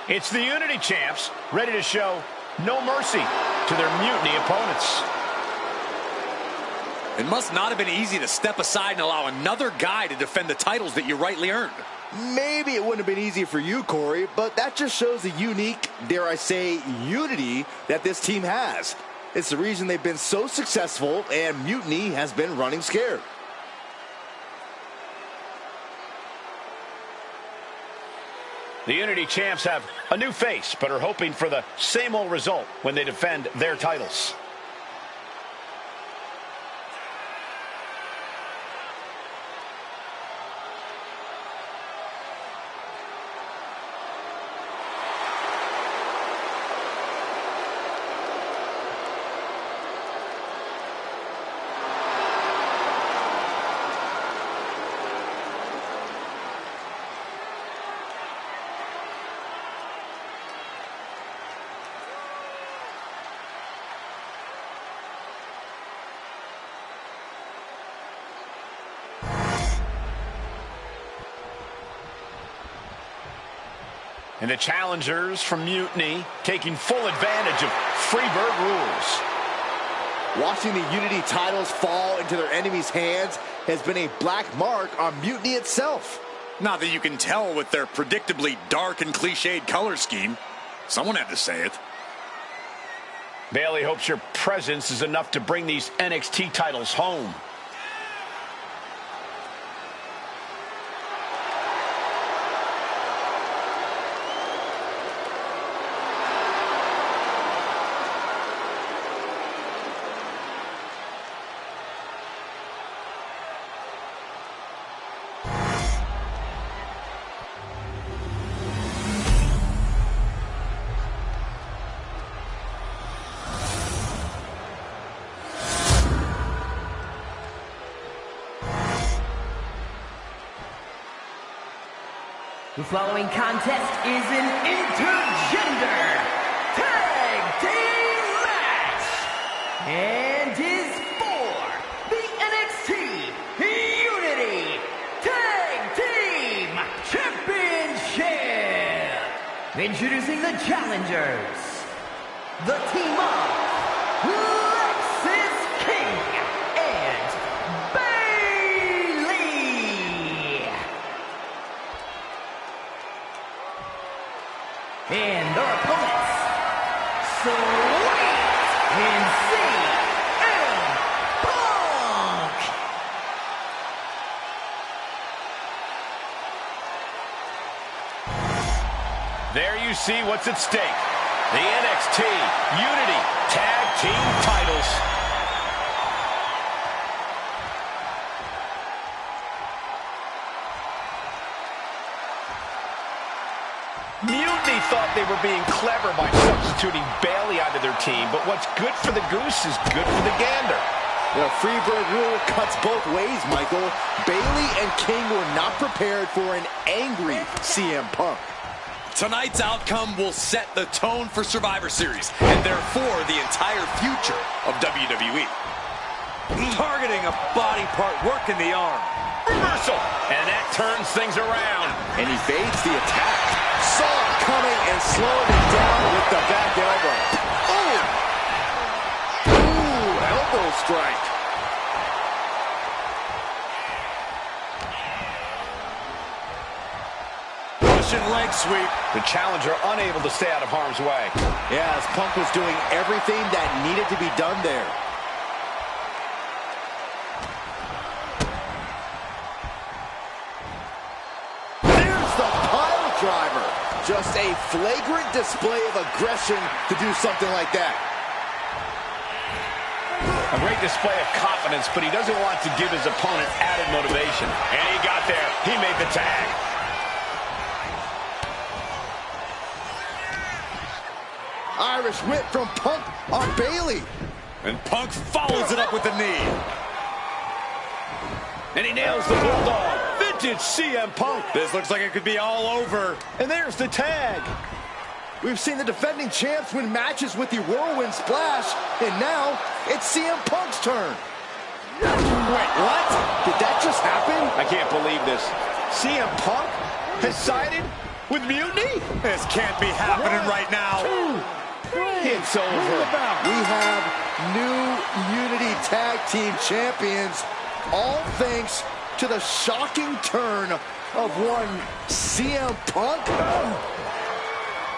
It's the Unity champs, ready to show no mercy to their mutiny opponents. It must not have been easy to step aside and allow another guy to defend the titles that you rightly earned. Maybe it wouldn't have been easy for you, Corey, but that just shows the unique, dare I say, unity that this team has. It's the reason they've been so successful, and Mutiny has been running scared. The Unity champs have a new face, but are hoping for the same old result when they defend their titles. And the challengers from Mutiny taking full advantage of Freebird rules. Watching the Unity titles fall into their enemies' hands has been a black mark on Mutiny itself. Not that you can tell with their predictably dark and cliched color scheme. Someone had to say it. Bailey hopes your presence is enough to bring these NXT titles home. The following contest is an intergender tag team match and is for the NXT Unity Tag Team Championship. Introducing the challengers, the team of Lexis King and Bailey. And their opponents, Sweet and CM Punk. There you see what's at stake. The NXT Unity Tag Team titles. Mutiny thought they were being clever by substituting Bailey onto their team, but what's good for the goose is good for the gander. The Freebird rule cuts both ways, Michael. Bailey and King were not prepared for an angry CM Punk. Tonight's outcome will set the tone for Survivor Series, and therefore the entire future of WWE. Targeting a body part, working the arm. Reversal, and that turns things around. And he evades the attack. Saw it coming and slowed it down with the back elbow. Ooh! Ooh, elbow strike. Russian leg sweep. The challenger unable to stay out of harm's way. Yeah, as Punk was doing everything that needed to be done there. There's the pile driver. Just a flagrant display of aggression to do something like that. A great display of confidence, but he doesn't want to give his opponent added motivation. And he got there. He made the tag. Irish whip from Punk on Bailey. And Punk follows it up with the knee. And he nails the bulldog. Vintage CM Punk. This looks like it could be all over. And there's the tag. We've seen the defending champs win matches with the whirlwind splash, and now it's CM Punk's turn. Wait, what? Did that just happen? I can't believe this. CM Punk has sided with Mutiny? This can't be happening right now. It's over. We have new Unity Tag Team Champions, all thanks to the shocking turn of one CM Punk.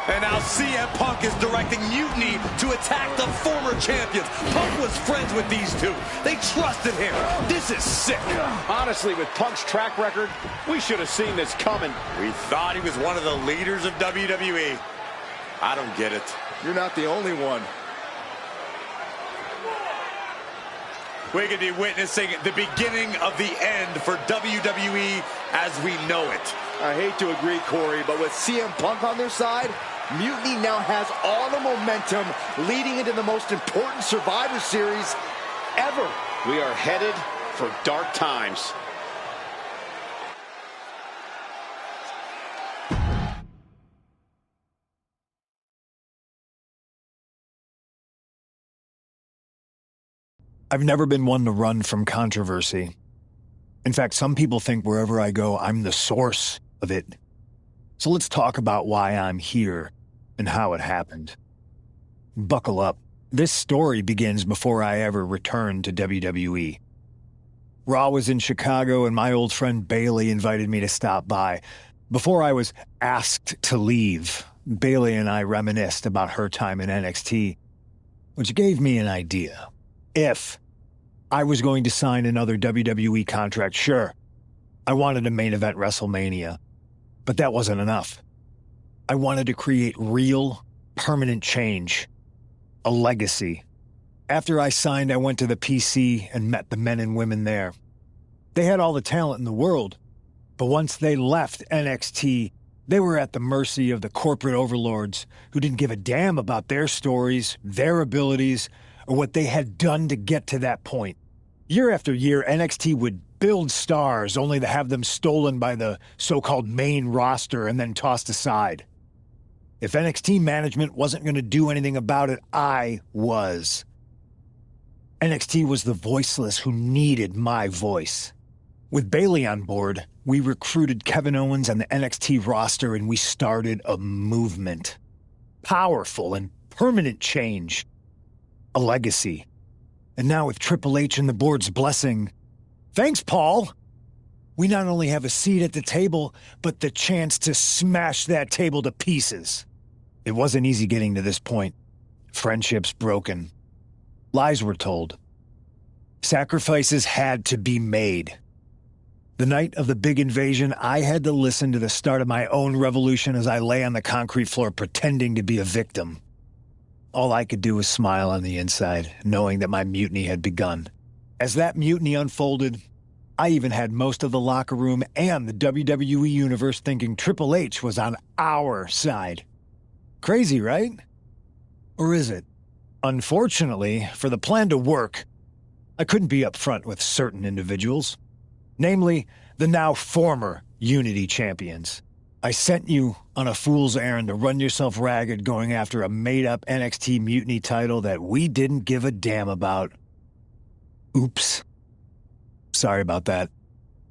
And now CM Punk is directing Mutiny to attack the former champions. Punk was friends with these two. They trusted him. This is sick. Honestly, with Punk's track record, we should have seen this coming. We thought he was one of the leaders of WWE. I don't get it. You're not the only one. We could be witnessing the beginning of the end for WWE as we know it. I hate to agree, Corey, but with CM Punk on their side, Mutiny now has all the momentum leading into the most important Survivor Series ever. We are headed for dark times. I've never been one to run from controversy. In fact, some people think wherever I go, I'm the source of it. So let's talk about why I'm here and how it happened. Buckle up. This story begins before I ever returned to WWE. Raw was in Chicago and my old friend Bailey invited me to stop by. Before I was asked to leave, Bailey and I reminisced about her time in NXT, which gave me an idea. If I was going to sign another WWE contract, sure, I wanted to main event WrestleMania, but that wasn't enough. I wanted to create real, permanent change, a legacy. After I signed, I went to the PC and met the men and women there. They had all the talent in the world, but once they left NXT, they were at the mercy of the corporate overlords who didn't give a damn about their stories, their abilities, or what they had done to get to that point. Year after year, NXT would build stars only to have them stolen by the so-called main roster and then tossed aside. If NXT management wasn't going to do anything about it, I was. NXT was the voiceless who needed my voice. With Bailey on board, we recruited Kevin Owens and the NXT roster and we started a movement. Powerful and permanent change. A legacy. And now with Triple H and the board's blessing, thanks, Paul! We not only have a seat at the table, but the chance to smash that table to pieces. It wasn't easy getting to this point. Friendships broken. Lies were told. Sacrifices had to be made. The night of the big invasion, I had to listen to the start of my own revolution as I lay on the concrete floor pretending to be a victim. All I could do was smile on the inside, knowing that my mutiny had begun. As that mutiny unfolded, I even had most of the locker room and the WWE Universe thinking Triple H was on our side. Crazy, right? Or is it? Unfortunately, for the plan to work, I couldn't be upfront with certain individuals. Namely, the now former Unity champions. I sent you on a fool's errand to run yourself ragged going after a made-up NXT Mutiny title that we didn't give a damn about. Oops. Sorry about that.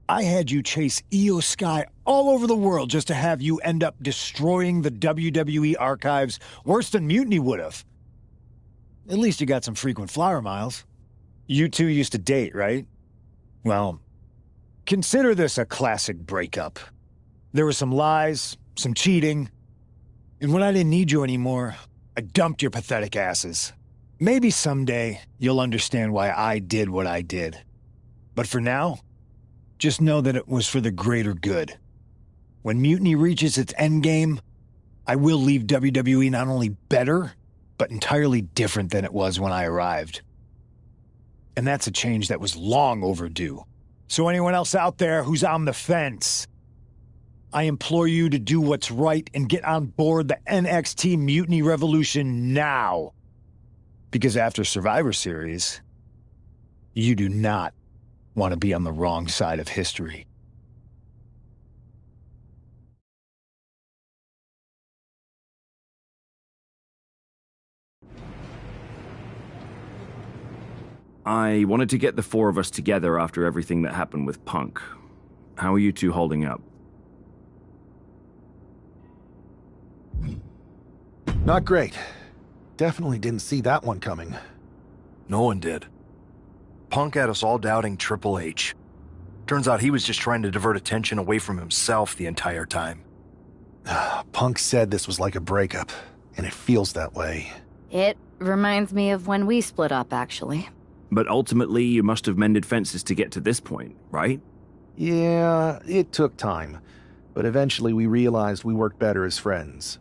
I had you chase Io Sky all over the world just to have you end up destroying the WWE archives worse than Mutiny would have. At least you got some frequent flyer miles. You two used to date, right? Well, consider this a classic breakup. There were some lies, some cheating, and when I didn't need you anymore, I dumped your pathetic asses. Maybe someday you'll understand why I did what I did. But for now, just know that it was for the greater good. When Mutiny reaches its endgame, I will leave WWE not only better, but entirely different than it was when I arrived. And that's a change that was long overdue. So anyone else out there who's on the fence, I implore you to do what's right and get on board the NXT Mutiny Revolution now. Because after Survivor Series, you do not want to be on the wrong side of history. I wanted to get the four of us together after everything that happened with Punk. How are you two holding up? Not great. Definitely didn't see that one coming. No one did. Punk had us all doubting Triple H. Turns out he was just trying to divert attention away from himself the entire time. Punk said this was like a breakup, and it feels that way. It reminds me of when we split up, actually. But ultimately, you must have mended fences to get to this point, right? Yeah, it took time. But eventually we realized we worked better as friends.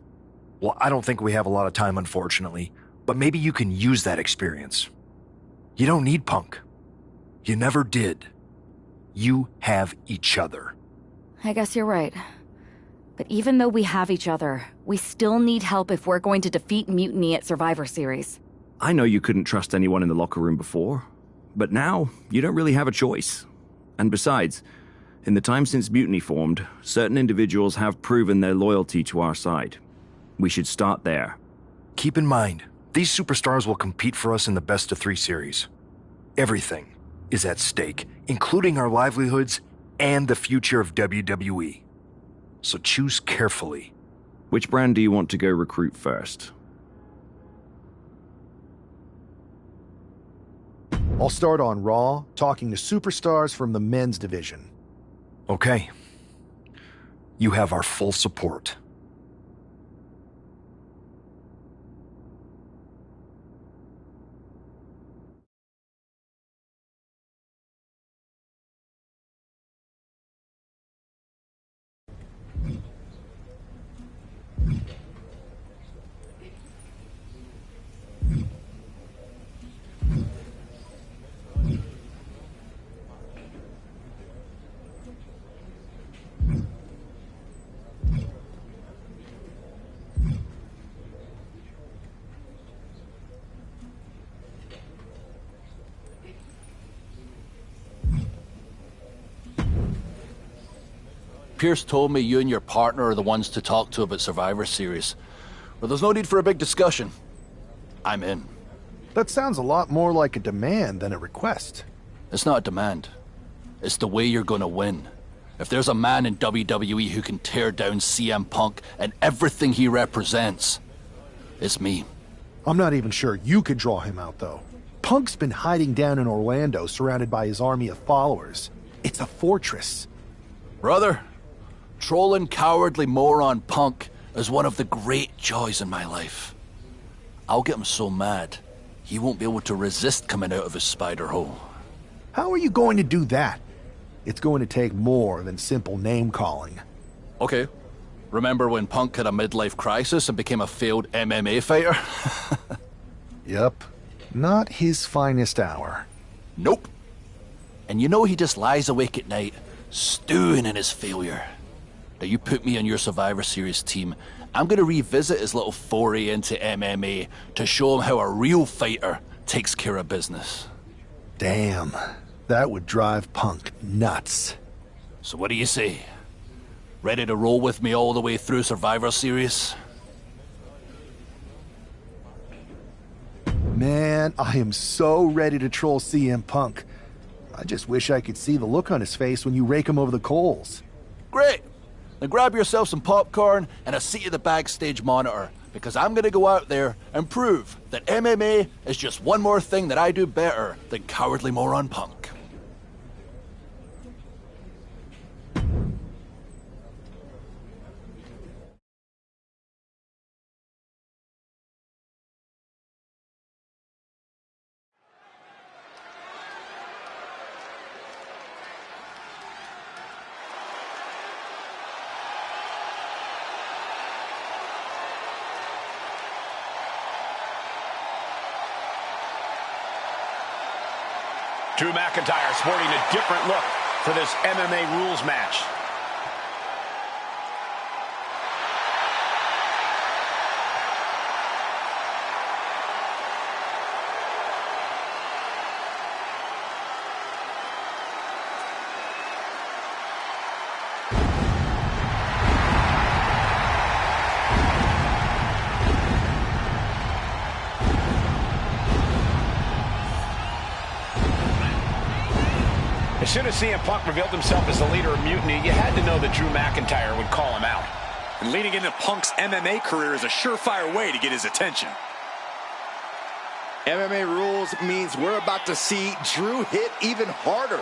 Well, I don't think we have a lot of time, unfortunately. But maybe you can use that experience. You don't need Punk. You never did. You have each other. I guess you're right. But even though we have each other, we still need help if we're going to defeat Mutiny at Survivor Series. I know you couldn't trust anyone in the locker room before, but now you don't really have a choice. And besides, in the time since Mutiny formed, certain individuals have proven their loyalty to our side. We should start there. Keep in mind, these superstars will compete for us in the best-of-3 series. Everything is at stake, including our livelihoods and the future of WWE. So choose carefully. Which brand do you want to go recruit first? I'll start on Raw, talking to superstars from the men's division. Okay. You have our full support. Pierce told me you and your partner are the ones to talk to about Survivor Series. Well, there's no need for a big discussion. I'm in. That sounds a lot more like a demand than a request. It's not a demand. It's the way you're gonna win. If there's a man in WWE who can tear down CM Punk and everything he represents, it's me. I'm not even sure you could draw him out, though. Punk's been hiding down in Orlando, surrounded by his army of followers. It's a fortress. Brother, trolling cowardly moron Punk is one of the great joys in my life. I'll get him so mad, he won't be able to resist coming out of his spider hole. How are you going to do that? It's going to take more than simple name-calling. Okay. Remember when Punk had a midlife crisis and became a failed MMA fighter? Yep. Not his finest hour. Nope. And you know he just lies awake at night, stewing in his failure. Now you put me on your Survivor Series team, I'm gonna revisit his little foray into MMA to show him how a real fighter takes care of business. Damn. That would drive Punk nuts. So what do you say? Ready to roll with me all the way through Survivor Series? Man, I am so ready to troll CM Punk. I just wish I could see the look on his face when you rake him over the coals. Great! Then grab yourself some popcorn and a seat at the backstage monitor, because I'm gonna go out there and prove that MMA is just one more thing that I do better than cowardly moron Punk. Drew McIntyre sporting a different look for this MMA rules match. As soon as CM Punk revealed himself as the leader of Mutiny, you had to know that Drew McIntyre would call him out. Leaning into Punk's MMA career is a surefire way to get his attention. MMA rules means we're about to see Drew hit even harder.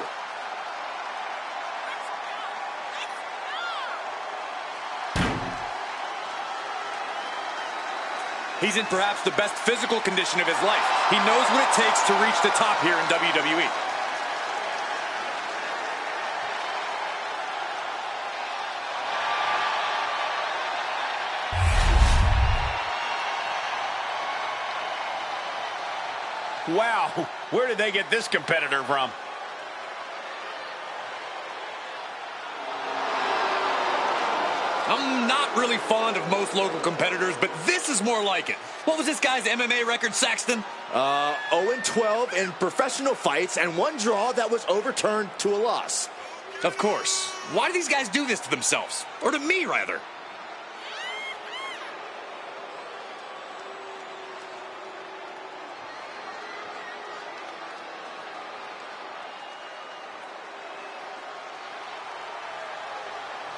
He's in perhaps the best physical condition of his life. He knows what it takes to reach the top here in WWE. Wow, where did they get this competitor from? I'm not really fond of most local competitors, but this is more like it. What was this guy's MMA record, Saxton? 0-12 in professional fights and one draw that was overturned to a loss. Of course. Why do these guys do this to themselves? Or to me, rather?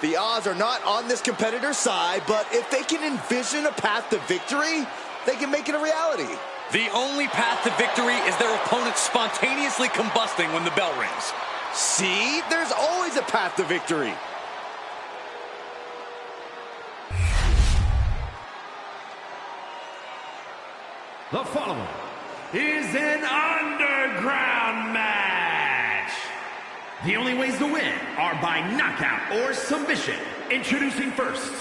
The odds are not on this competitor's side, but if they can envision a path to victory, they can make it a reality. The only path to victory is their opponent spontaneously combusting when the bell rings. See, there's always a path to victory. The following is an underground match. The only ways to win are by knockout or submission. Introducing first,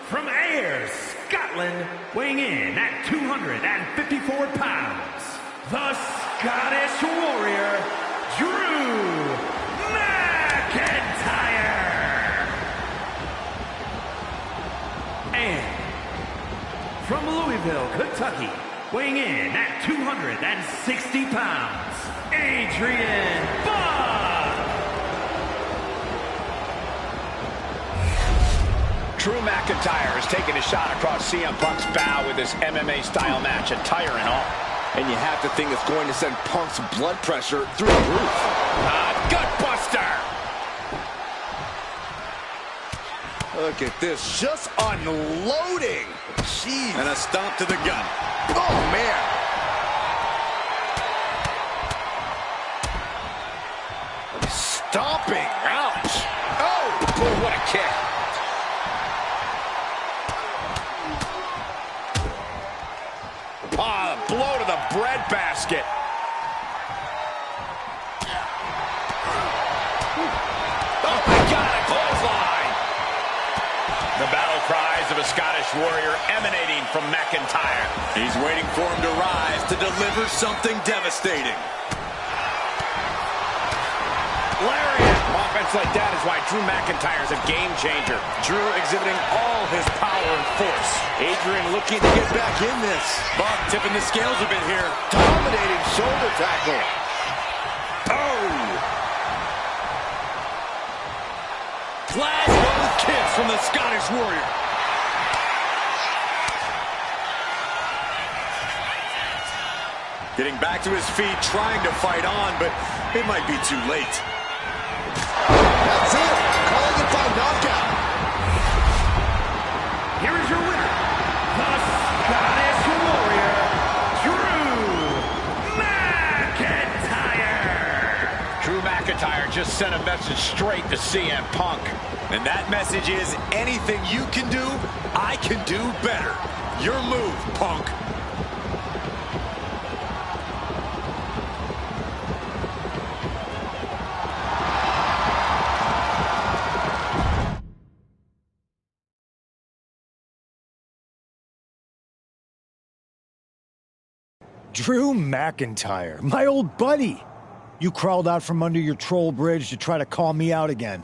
from Ayr, Scotland, weighing in at 254 pounds, the Scottish Warrior, Drew McIntyre. And from Louisville, Kentucky, weighing in at 260 pounds, Adrian Buck. Drew McIntyre is taking a shot across CM Punk's bow with this MMA-style match, attire and all. And you have to think it's going to send Punk's blood pressure through the roof. Gutbuster! Look at this, just unloading. Jeez. And a stomp to the gut. Oh, man. Stomping. Ouch. Oh, boy, what a kick. Ah, blow to the breadbasket. Oh, my God, a clothesline. The battle cries of a Scottish warrior emanating from McIntyre. He's waiting for him to rise to deliver something devastating. Lariat. Offense like that is why Drew McIntyre is a game changer. Drew exhibiting all his power and force. Adrian looking to get back in this. Buck tipping the scales a bit here. Dominating shoulder tackle. Oh! Class both kicks from the Scottish Warrior. Getting back to his feet, trying to fight on, but it might be too late. That's it. Calling it by knockout. Here is your winner, the Scottish Warrior, Drew McIntyre. Drew McIntyre just sent a message straight to CM Punk. And that message is, anything you can do, I can do better. Your move, Punk. Drew McIntyre, my old buddy. You crawled out from under your troll bridge to try to call me out again.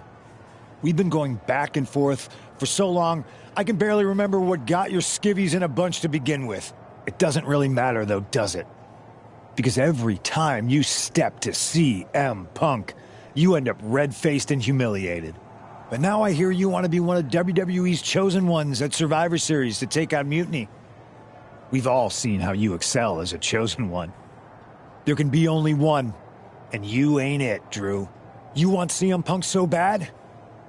We've been going back and forth for so long, I can barely remember what got your skivvies in a bunch to begin with. It doesn't really matter though, does it? Because every time you step to CM Punk, you end up red-faced and humiliated. But now I hear you want to be one of WWE's chosen ones at Survivor Series to take on Mutiny. We've all seen how you excel as a chosen one. There can be only one, and you ain't it, Drew. You want CM Punk so bad?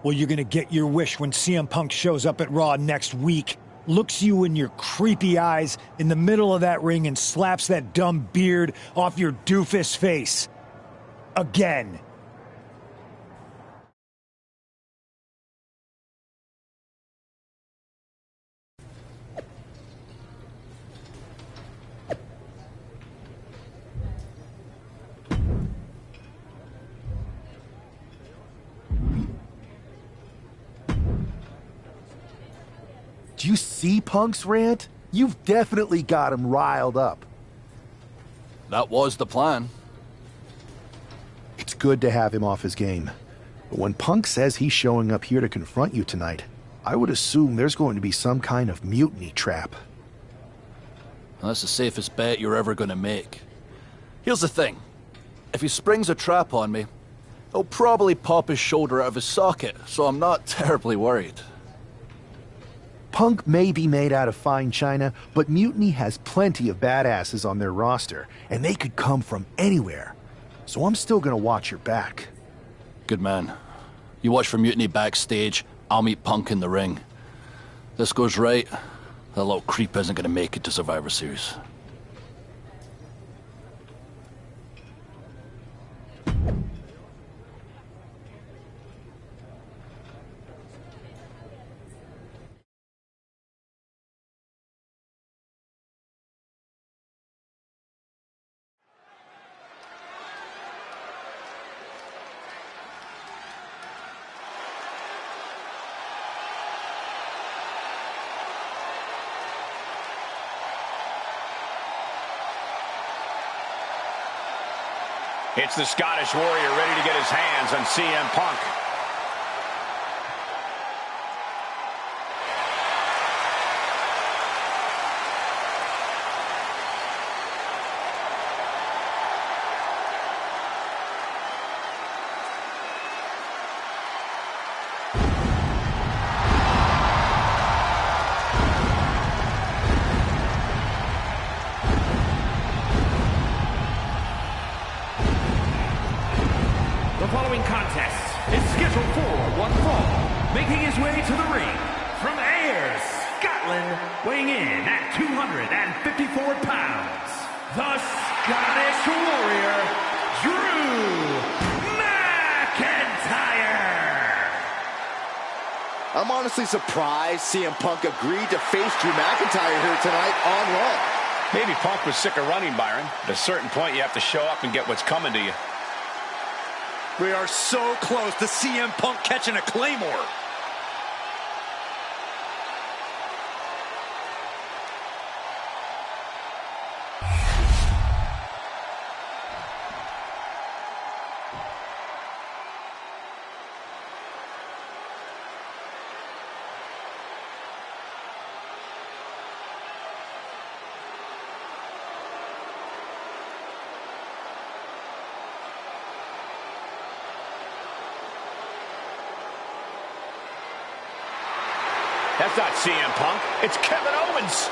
Well, you're gonna get your wish when CM Punk shows up at Raw next week, looks you in your creepy eyes in the middle of that ring and slaps that dumb beard off your doofus face. Again. Do you see Punk's rant? You've definitely got him riled up. That was the plan. It's good to have him off his game. But when Punk says he's showing up here to confront you tonight, I would assume there's going to be some kind of mutiny trap. That's the safest bet you're ever going to make. Here's the thing. If he springs a trap on me, he'll probably pop his shoulder out of his socket, so I'm not terribly worried. Punk may be made out of fine china, but Mutiny has plenty of badasses on their roster, and they could come from anywhere. So I'm still gonna watch your back. Good man. You watch for Mutiny backstage, I'll meet Punk in the ring. This goes right, that little creep isn't gonna make it to Survivor Series. It's the Scottish Warrior ready to get his hands on CM Punk. The following contest is scheduled for one fall. Making his way to the ring from Ayr, Scotland, weighing in at 254 pounds, the Scottish Warrior, Drew McIntyre. I'm honestly surprised CM Punk agreed to face Drew McIntyre here tonight on Raw. Maybe Punk was sick of running, Byron. At a certain point, you have to show up and get what's coming to you. We are so close to CM Punk catching a Claymore. That's not CM Punk. It's Kevin Owens.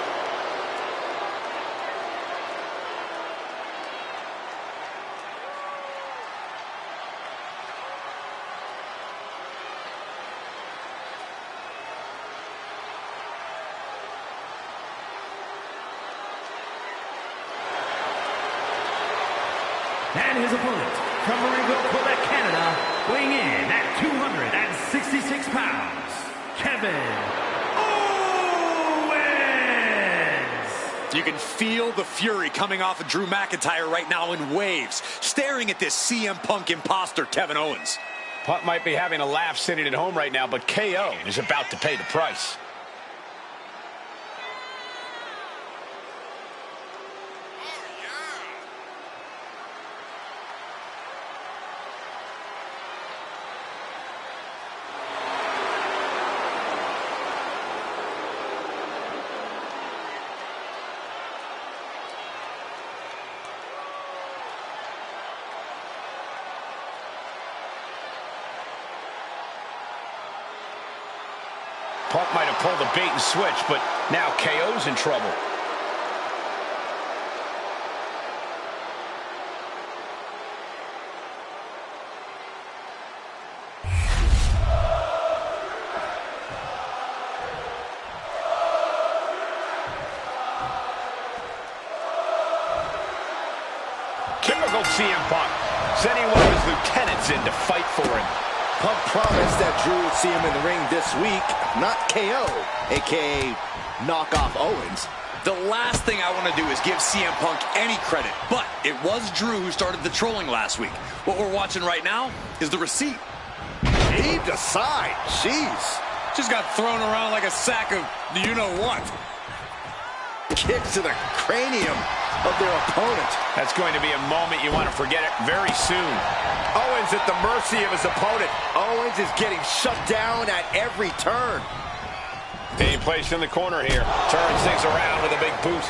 And his opponent from Marieville, Quebec, Canada, weighing in at 266 pounds, Kevin You can feel the fury coming off of Drew McIntyre right now in waves, staring at this CM Punk imposter, Kevin Owens. Punk might be having a laugh sitting at home right now, but KO is about to pay the price. Punk might have pulled a bait and switch, but now KO's in trouble. Typical CM Punk, sending one of his lieutenants in to fight for him. Punk promised that Drew would see him in the ring this week, not KO, a.k.a. knock off Owens. The last thing I want to do is give CM Punk any credit, but it was Drew who started the trolling last week. What we're watching right now is the receipt. Heaved aside, jeez. Just got thrown around like a sack of you-know-what. Kicks to the cranium of their opponent. That's going to be a moment you want to forget it very soon. Owens at the mercy of his opponent. Owens is getting shut down at every turn. Being placed in the corner here. Turns things around with a big boot.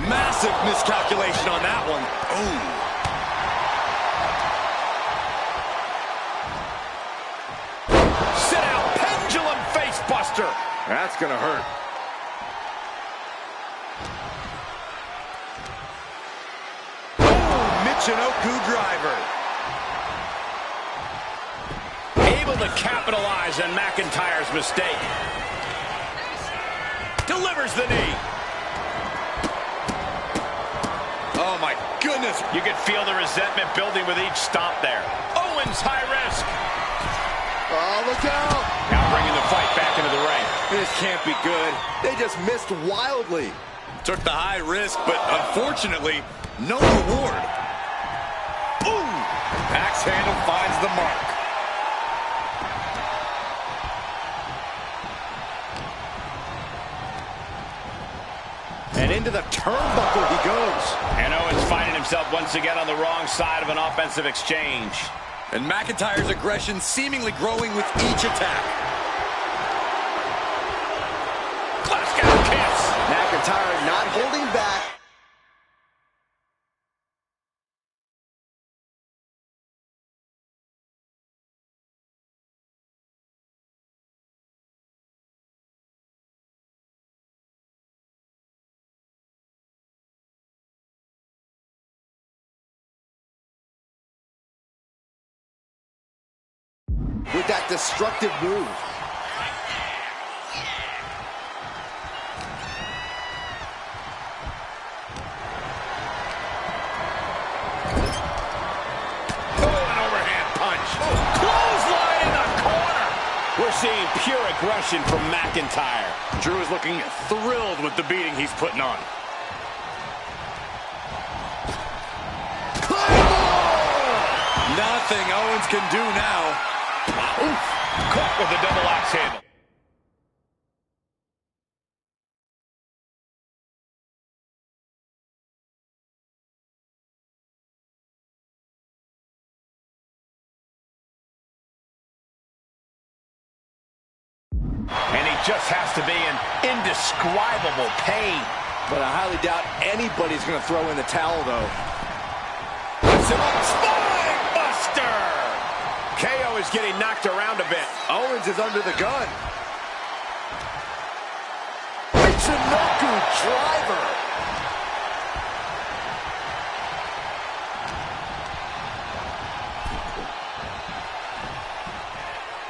Massive miscalculation on that one. Oh. Sit out, pendulum face buster. That's gonna hurt. Michinoku driver. Able to capitalize on McIntyre's mistake. Delivers the knee. Oh my goodness. You can feel the resentment building with each stomp there. Owens high risk. Oh, look out. Now bringing the fight back into the ring. This can't be good. They just missed wildly. Took the high risk, but unfortunately, no reward. Ooh! Axe handle finds the mark. And into the turnbuckle he goes. And Owens finding himself once again on the wrong side of an offensive exchange. And McIntyre's aggression seemingly growing with each attack. Glasgow kiss. McIntyre not holding back. With that destructive move. Oh, an overhand punch. Clothesline in the corner. We're seeing pure aggression from McIntyre. Drew is looking thrilled with the beating he's putting on. Nothing Owens can do now. Oof. Caught with the double axe handle. And he just has to be in indescribable pain. But I highly doubt anybody's going to throw in the towel, though. Spine buster! KO is getting knocked around a bit. Owens is under the gun. Michinoku driver.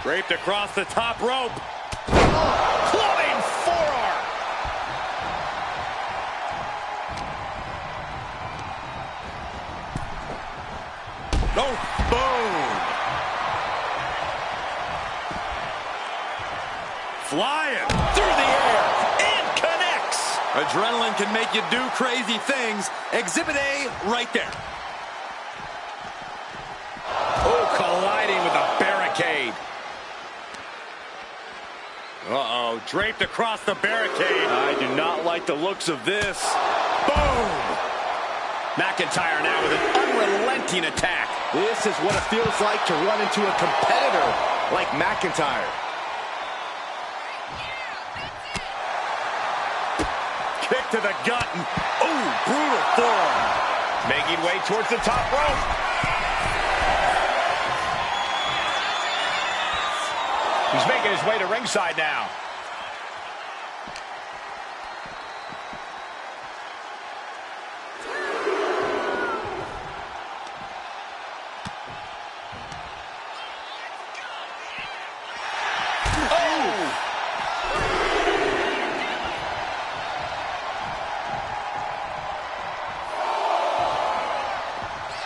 Draped across the top rope. Clubbing forearm. No, boom. Flying Through the air. And connects. Adrenaline can make you do crazy things. Exhibit A right there. Oh, colliding with a barricade. Uh-oh, draped across the barricade. I do not like the looks of this. Boom! McIntyre now with an unrelenting attack. This is what it feels like to run into a competitor like McIntyre. Kick to the gut. Ooh, brutal forearm. Making way towards the top rope. He's making his way to ringside now.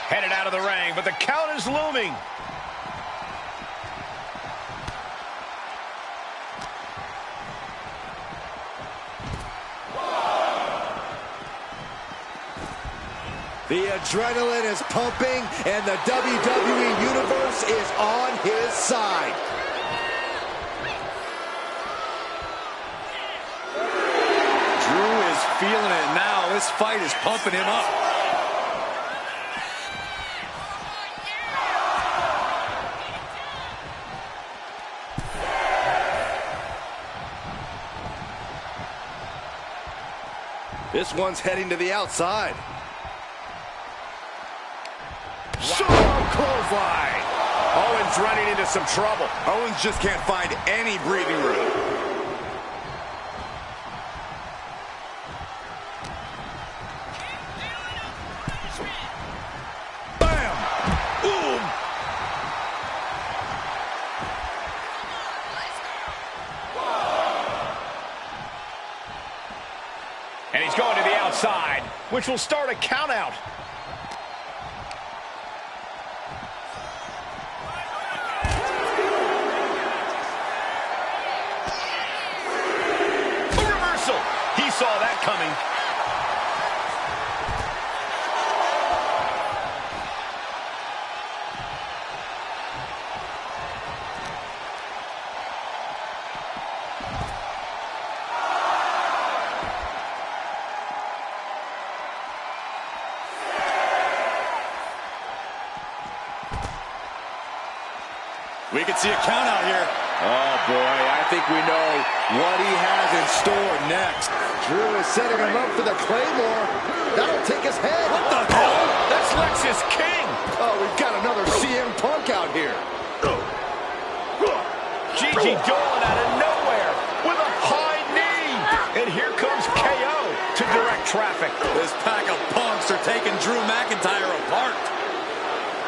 Headed out of the ring, but the count is looming. The adrenaline is pumping, and the WWE Universe is on his side. Drew is feeling it now. This fight is pumping him up. This one's heading to the outside. Clothesline. Owens running into some trouble. Owens just can't find any breathing room. Bam! Boom! And he's going to the outside, which will start a count out. He saw that coming. We could see a count out here. Oh, boy, I think we know what he has in store next. Drew is setting him up for the Claymore. That'll take his head. What the hell? That's Lexus King. Oh, we've got another CM Punk out here. Gigi Dolan out of nowhere with a high knee. And here comes KO to direct traffic. This pack of punks are taking Drew McIntyre apart.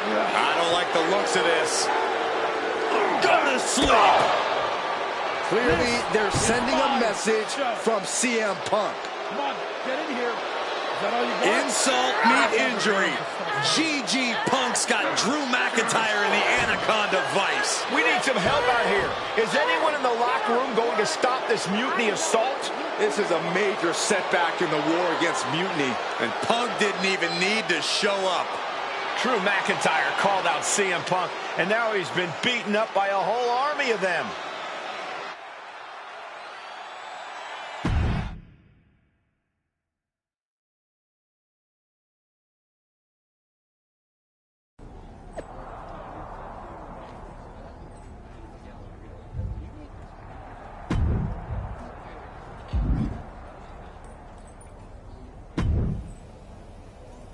I don't like the looks of this. Gonna sleep. Clearly, they're sending a message from CM Punk. Come on, get in here. Is that all you got? Insult meet injury. GG Punk's got Drew McIntyre in the Anaconda Vice. We need some help out here. Is anyone in the locker room going to stop this mutiny assault? This is a major setback in the war against mutiny. And Punk didn't even need to show up. Drew McIntyre called out CM Punk, and now he's been beaten up by a whole army of them.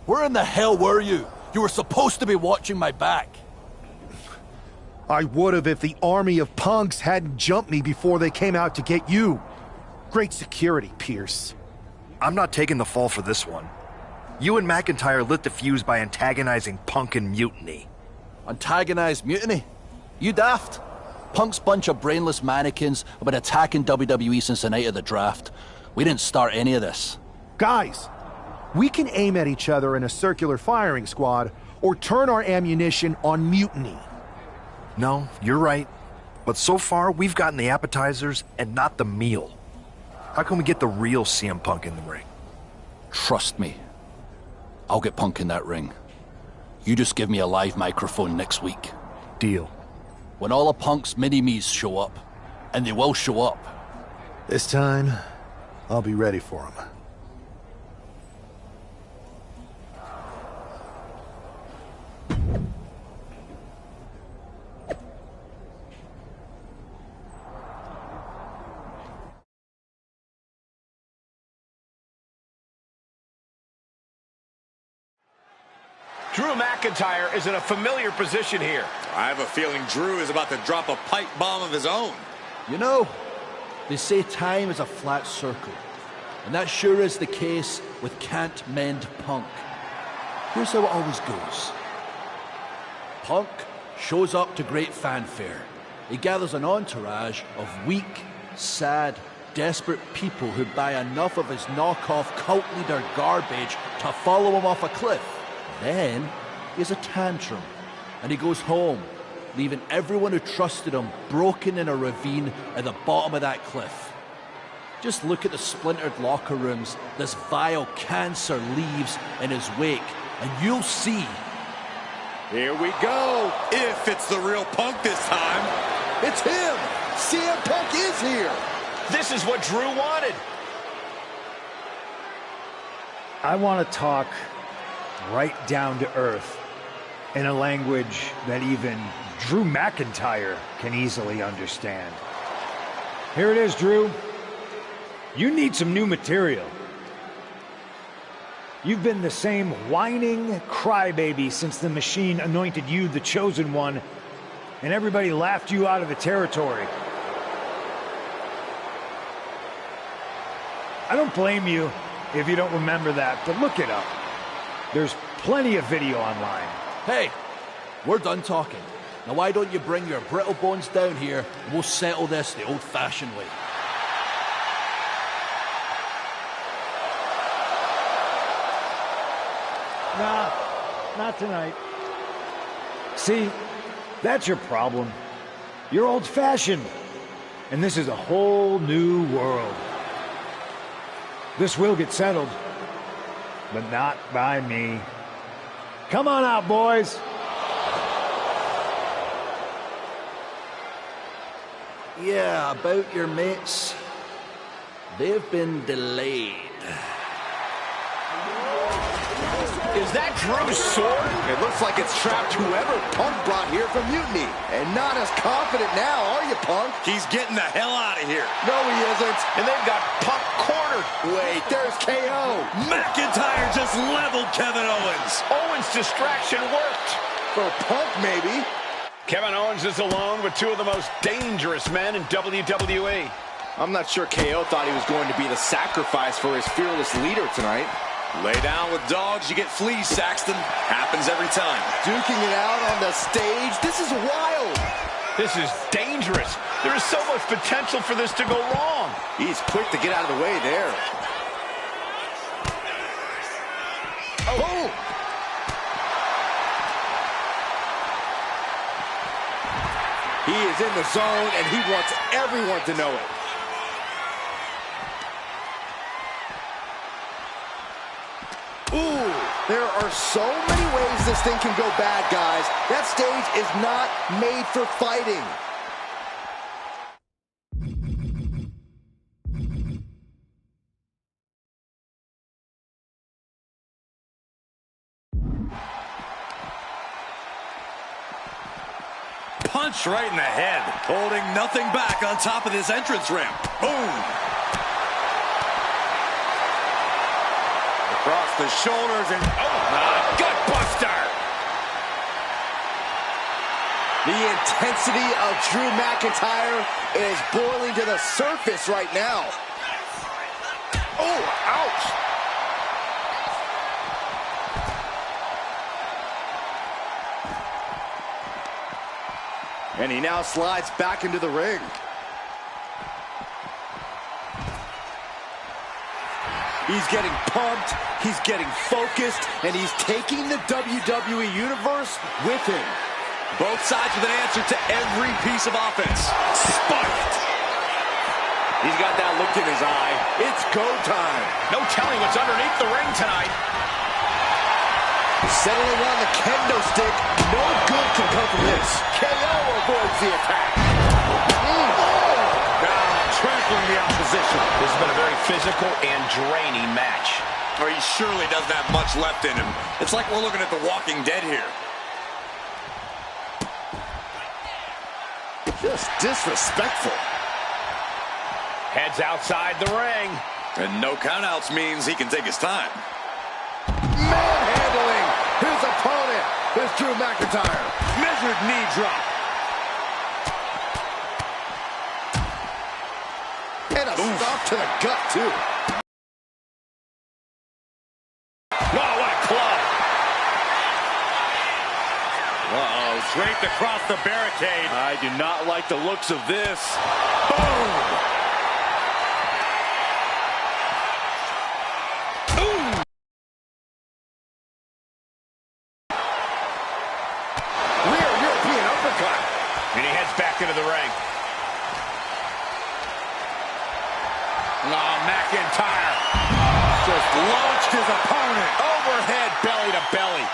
Where in the hell were you? You were supposed to be watching my back. I would have if the army of punks hadn't jumped me before they came out to get you. Great security, Pierce. I'm not taking the fall for this one. You and McIntyre lit the fuse by antagonizing Punk and Mutiny. Antagonized Mutiny? You daft? Punk's bunch of brainless mannequins have been attacking WWE since the night of the draft. We didn't start any of this. Guys, we can aim at each other in a circular firing squad or turn our ammunition on Mutiny. No, you're right. But so far, we've gotten the appetizers and not the meal. How can we get the real CM Punk in the ring? Trust me. I'll get Punk in that ring. You just give me a live microphone next week. Deal. When all of Punk's mini-me's show up, and they will show up. This time, I'll be ready for them. Drew McIntyre is in a familiar position here. I have a feeling Drew is about to drop a pipe bomb of his own. You know, they say time is a flat circle. And that sure is the case with Can't Mend Punk. Here's how it always goes. Punk shows up to great fanfare. He gathers an entourage of weak, sad, desperate people who buy enough of his knockoff cult leader garbage to follow him off a cliff. Then, he has a tantrum, and he goes home, leaving everyone who trusted him broken in a ravine at the bottom of that cliff. Just look at the splintered locker rooms this vile cancer leaves in his wake, and you'll see. Here we go. If it's the real Punk this time. It's him. CM Punk is here. This is what Drew wanted. I want to talk right down to earth in a language that even Drew McIntyre can easily understand. Here it is, Drew. You need some new material. You've been the same whining crybaby since the Machine anointed you the chosen one, and everybody laughed you out of the territory. I don't blame you if you don't remember that, but look it up. There's plenty of video online. Hey, we're done talking. Now why don't you bring your brittle bones down here and we'll settle this the old-fashioned way. Nah, not tonight. See, that's your problem. You're old-fashioned, and this is a whole new world. This will get settled, but not by me. Come on out, boys. Yeah, about your mates. They've been delayed. Is that Drew's sword? It looks like it's trapped whoever Punk brought here from Mutiny. And not as confident now, are you, Punk? He's getting the hell out of here. No, he isn't. And they've got Punk cornered. Wait, there's KO. McIntyre just leveled Kevin Owens. Owens' distraction worked. For Punk, maybe. Kevin Owens is alone with two of the most dangerous men in WWE. I'm not sure KO thought he was going to be the sacrifice for his fearless leader tonight. Lay down with dogs, you get fleas, Saxton. Happens every time. Duking it out on the stage. This is wild. This is dangerous. There is so much potential for this to go wrong. He's quick to get out of the way there. Oh! He is in the zone, and he wants everyone to know it. Ooh, there are so many ways this thing can go bad, guys. That stage is not made for fighting. Punch right in the head, holding nothing back on top of this entrance ramp. Boom! Across the shoulders and gut buster! The intensity of Drew McIntyre is boiling to the surface right now. Oh, ouch! And he now slides back into the ring. He's getting pumped, he's getting focused, and he's taking the WWE Universe with him. Both sides with an answer to every piece of offense. Spiked! He's got that look in his eye. It's go time. No telling what's underneath the ring tonight. Settling on the kendo stick. No good can come from this. KO avoids the attack. Trampling the opposition. This has been a very physical and draining match. Or he surely doesn't have much left in him. It's like we're looking at The Walking Dead here. Just disrespectful. Heads outside the ring. And no countouts means he can take his time. Manhandling his opponent is Drew McIntyre. Measured knee drop. And a stop to the gut, too. Oh, what a club. Uh-oh, draped across the barricade. I do not like the looks of this. Boom! Overhead belly to belly.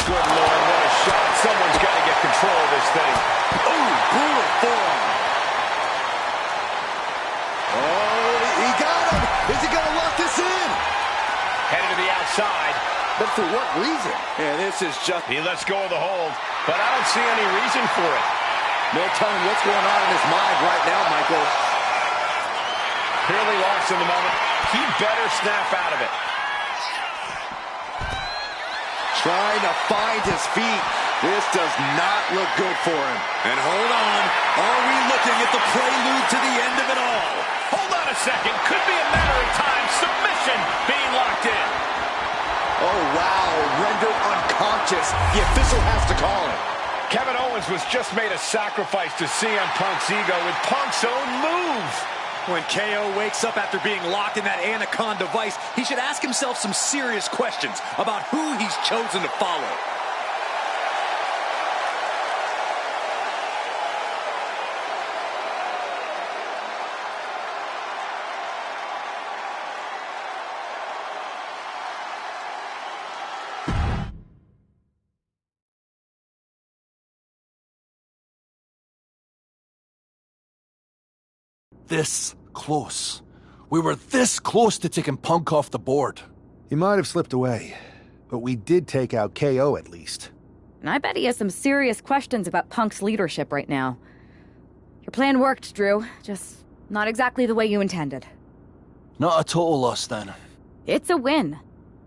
Good Lord, what a shot. Someone's got to get control of this thing. Ooh, brutal form. Oh, he got him. Is he going to lock this in? Headed to the outside. But for what reason? Yeah, this is just... He lets go of the hold, but I don't see any reason for it. No telling what's going on in his mind right now, Michael. Clearly lost in the moment. He better snap out of it. Trying to find his feet. This does not look good for him. And hold on. Are we looking at the prelude to the end of it all? Hold on a second. Could be a matter of time. Submission being locked in. Oh, wow. Rendered unconscious. The official has to call it. Kevin Owens was just made a sacrifice to CM Punk's ego with Punk's own move. When KO wakes up after being locked in that Anaconda vice, he should ask himself some serious questions about who he's chosen to follow. This close. We were this close to taking Punk off the board. He might have slipped away, but we did take out KO at least. And I bet he has some serious questions about Punk's leadership right now. Your plan worked, Drew. Just not exactly the way you intended. Not a total loss, then. It's a win.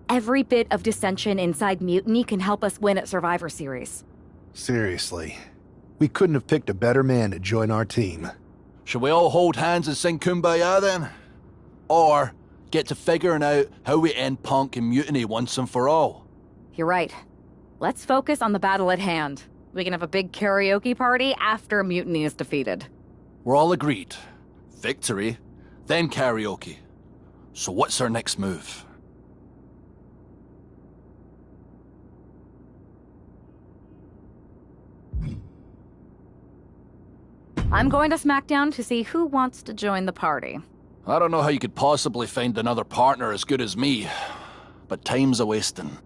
Every bit of dissension inside Mutiny can help us win at Survivor Series. Seriously. We couldn't have picked a better man to join our team. Shall we all hold hands and sing Kumbaya, then? Or get to figuring out how we end Punk and Mutiny once and for all? You're right. Let's focus on the battle at hand. We can have a big karaoke party after Mutiny is defeated. We're all agreed. Victory, then karaoke. So what's our next move? I'm going to SmackDown to see who wants to join the party. I don't know how you could possibly find another partner as good as me, but time's a-wasting.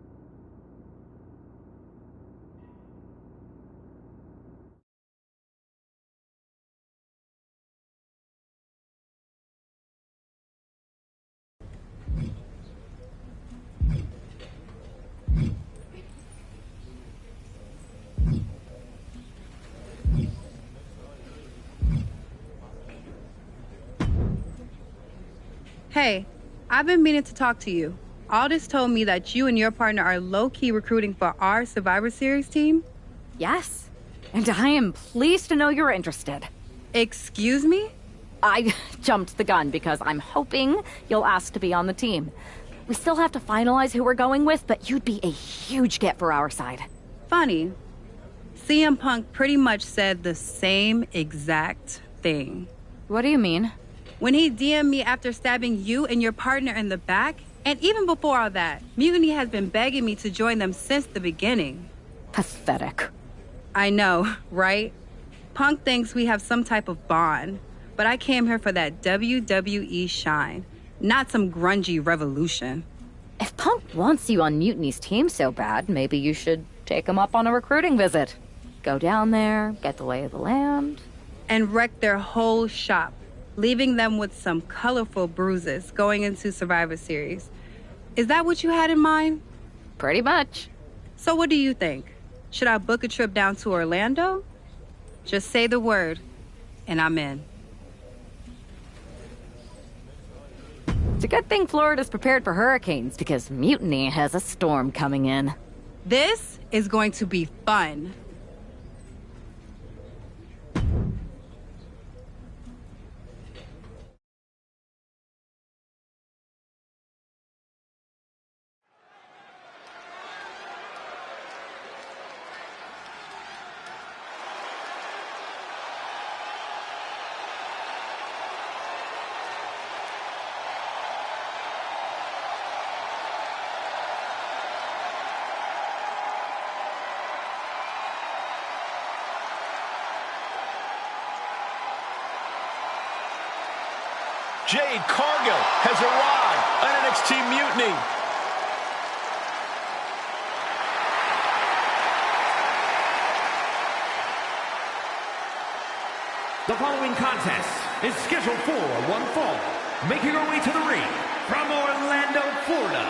Hey, I've been meaning to talk to you. Aldis told me that you and your partner are low-key recruiting for our Survivor Series team. Yes, and I am pleased to know you're interested. Excuse me? I jumped the gun because I'm hoping you'll ask to be on the team. We still have to finalize who we're going with, but you'd be a huge get for our side. Funny. CM Punk pretty much said the same exact thing. What do you mean? When he DM'd me after stabbing you and your partner in the back, and even before all that, Mutiny has been begging me to join them since the beginning. Pathetic. I know, right? Punk thinks we have some type of bond, but I came here for that WWE shine, not some grungy revolution. If Punk wants you on Mutiny's team so bad, maybe you should take him up on a recruiting visit. Go down there, get the lay of the land. And wreck their whole shop, leaving them with some colorful bruises going into Survivor Series. Is that what you had in mind? Pretty much. So what do you think? Should I book a trip down to Orlando? Just say the word, and I'm in. It's a good thing Florida's prepared for hurricanes, because Mutiny has a storm coming in. This is going to be fun. Jade Cargill has arrived on NXT Mutiny. The following contest is scheduled for one fall. Making her way to the ring from Orlando, Florida,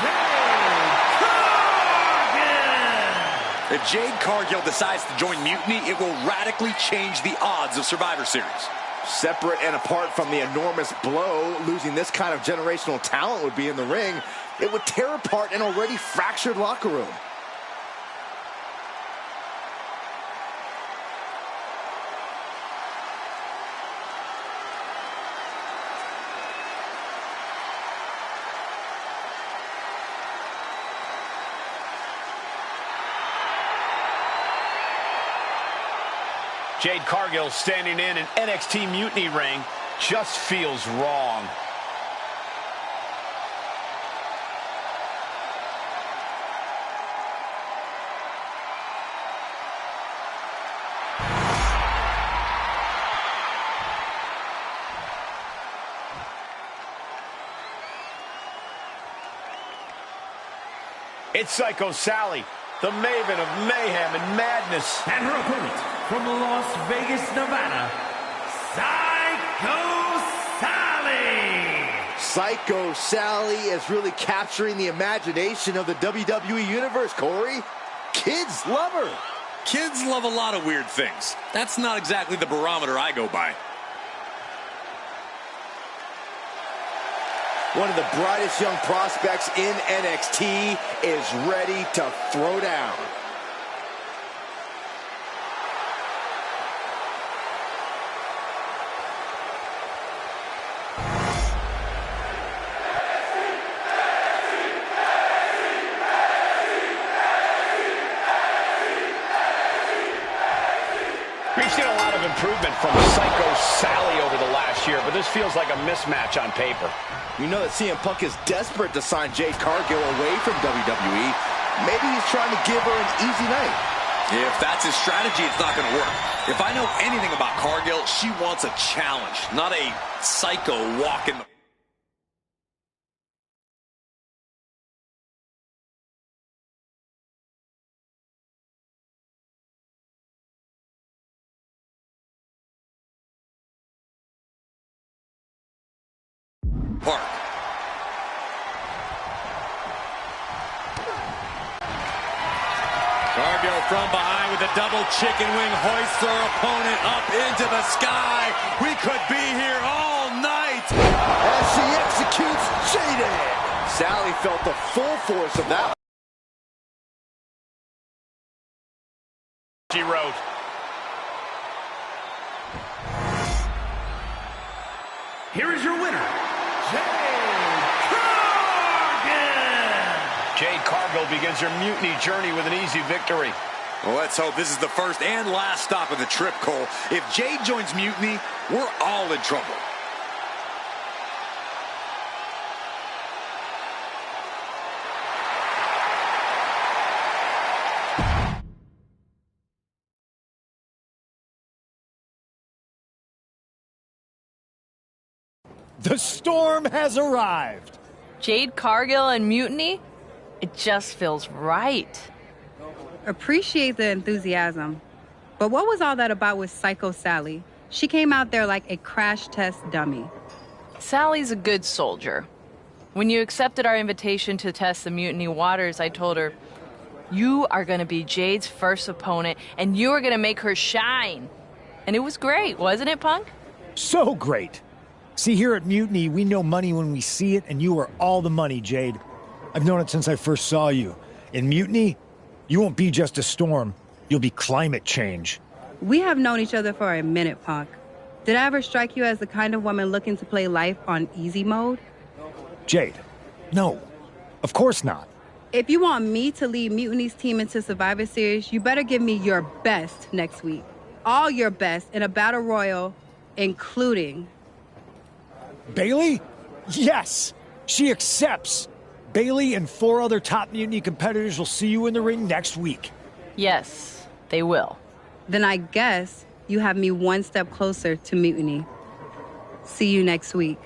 Jade Cargill! If Jade Cargill decides to join Mutiny, it will radically change the odds of Survivor Series. Separate and apart from the enormous blow, losing this kind of generational talent would be in the ring, it would tear apart an already fractured locker room. Jade Cargill standing in an NXT Mutiny ring just feels wrong. It's Psycho Sally, the maven of mayhem and madness. And her opponent from Las Vegas, Nevada, Psycho Sally! Psycho Sally is really capturing the imagination of the WWE Universe, Corey. Kids love her. Kids love a lot of weird things. That's not exactly the barometer I go by. One of the brightest young prospects in NXT is ready to throw down. We've seen a lot of improvement from Psycho Sally over the last year, but this feels like a mismatch on paper. You know that CM Punk is desperate to sign Jade Cargill away from WWE. Maybe he's trying to give her an easy night. If that's his strategy, it's not going to work. If I know anything about Cargill, she wants a challenge, not a psycho walk in the park. Cargill from behind with a double chicken wing, hoists her opponent up into the sky. We could be here all night. As she executes Jade. Sally felt the full force of that. She wrote. Here is your winner, Jade Cargill! Jade Cargill begins her Mutiny journey with an easy victory. Well, let's hope this is the first and last stop of the trip, Cole. If Jade joins Mutiny, we're all in trouble. The storm has arrived. Jade Cargill and Mutiny? It just feels right. Appreciate the enthusiasm. But what was all that about with Psycho Sally? She came out there like a crash test dummy. Sally's a good soldier. When you accepted our invitation to test the Mutiny waters, I told her, you are going to be Jade's first opponent, and you are going to make her shine. And it was great, wasn't it, Punk? So great. See, here at Mutiny, we know money when we see it, and you are all the money, Jade. I've known it since I first saw you. In Mutiny, you won't be just a storm. You'll be climate change. We have known each other for a minute, Punk. Did I ever strike you as the kind of woman looking to play life on easy mode? Jade, no. Of course not. If you want me to lead Mutiny's team into Survivor Series, you better give me your best next week. All your best in a battle royal, including... Bayley? Yes! She accepts! Bayley and 4 other top Mutiny competitors will see you in the ring next week. Yes, they will. Then I guess you have me one step closer to Mutiny. See you next week.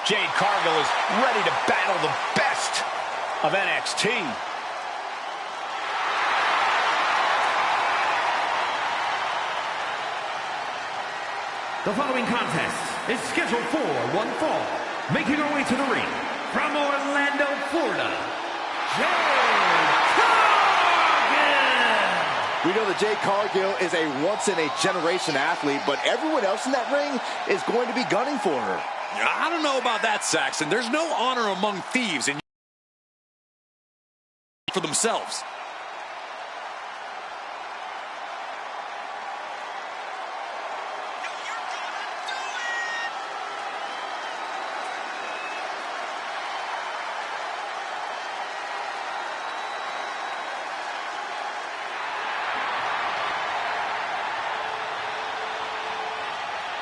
Jade Cargill is ready to battle the best of NXT. The following contest is scheduled for one fall. Making her way to the ring from Orlando, Florida, Jade Cargill! We know that Jade Cargill is a once-in-a-generation athlete, but everyone else in that ring is going to be gunning for her. I don't know about that, Saxon. There's no honor among thieves and for themselves.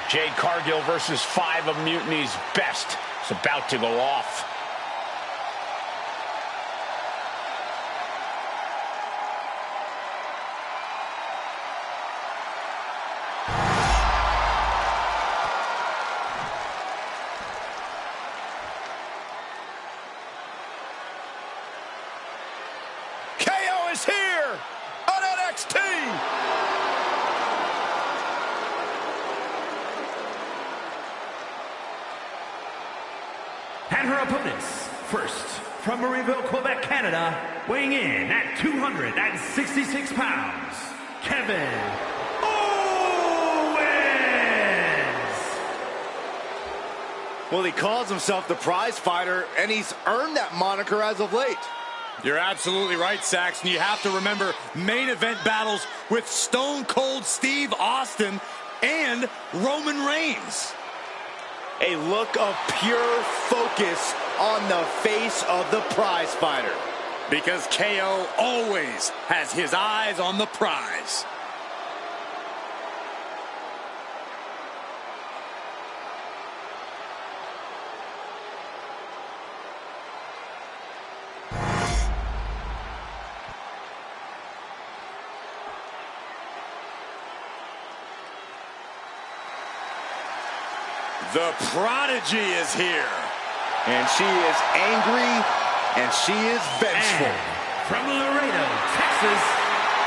Jade Cargill versus 5 of Mutiny's best. It's about to go off. KO is here on NXT. And her opponents, first, from Marieville, Quebec, Canada, weighing in at 266 pounds, Kevin Owens! Well, he calls himself the prize fighter, and he's earned that moniker as of late. You're absolutely right, Saxon. You have to remember main event battles with Stone Cold Steve Austin and Roman Reigns. A look of pure focus on the face of the prize fighter. Because KO always has his eyes on the prize. The Prodigy is here. And she is angry, and she is vengeful. And from Laredo, Texas,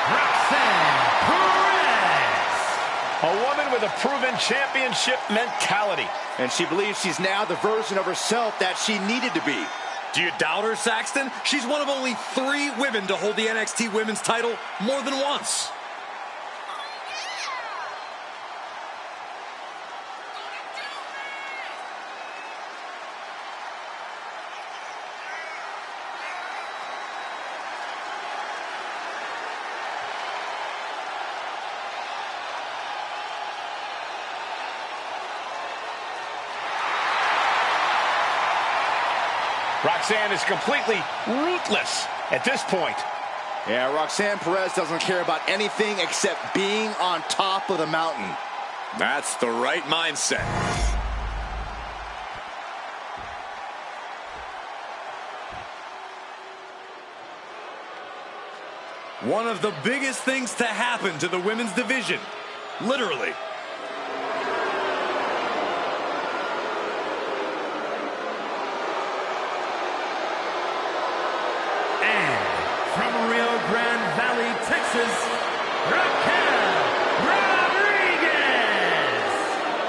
Roxanne Perez. A woman with a proven championship mentality. And she believes she's now the version of herself that she needed to be. Do you doubt her, Saxton? She's one of only 3 women to hold the NXT Women's title more than once. Roxanne is completely ruthless at this point. Yeah, Roxanne Perez doesn't care about anything except being on top of the mountain. That's the right mindset. One of the biggest things to happen to the women's division. Literally. From Rio Grande Valley, Texas, Raquel Rodriguez!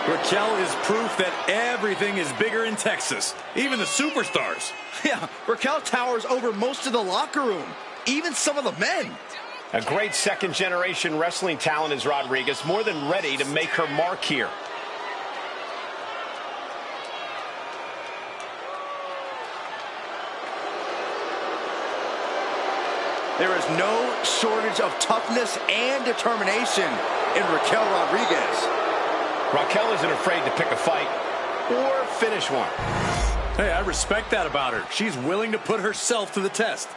Raquel is proof that everything is bigger in Texas, even the superstars. Yeah, Raquel towers over most of the locker room, even some of the men. A great second-generation wrestling talent is Rodriguez, more than ready to make her mark here. There is no shortage of toughness and determination in Raquel Rodriguez. Raquel isn't afraid to pick a fight or finish one. Hey, I respect that about her. She's willing to put herself to the test.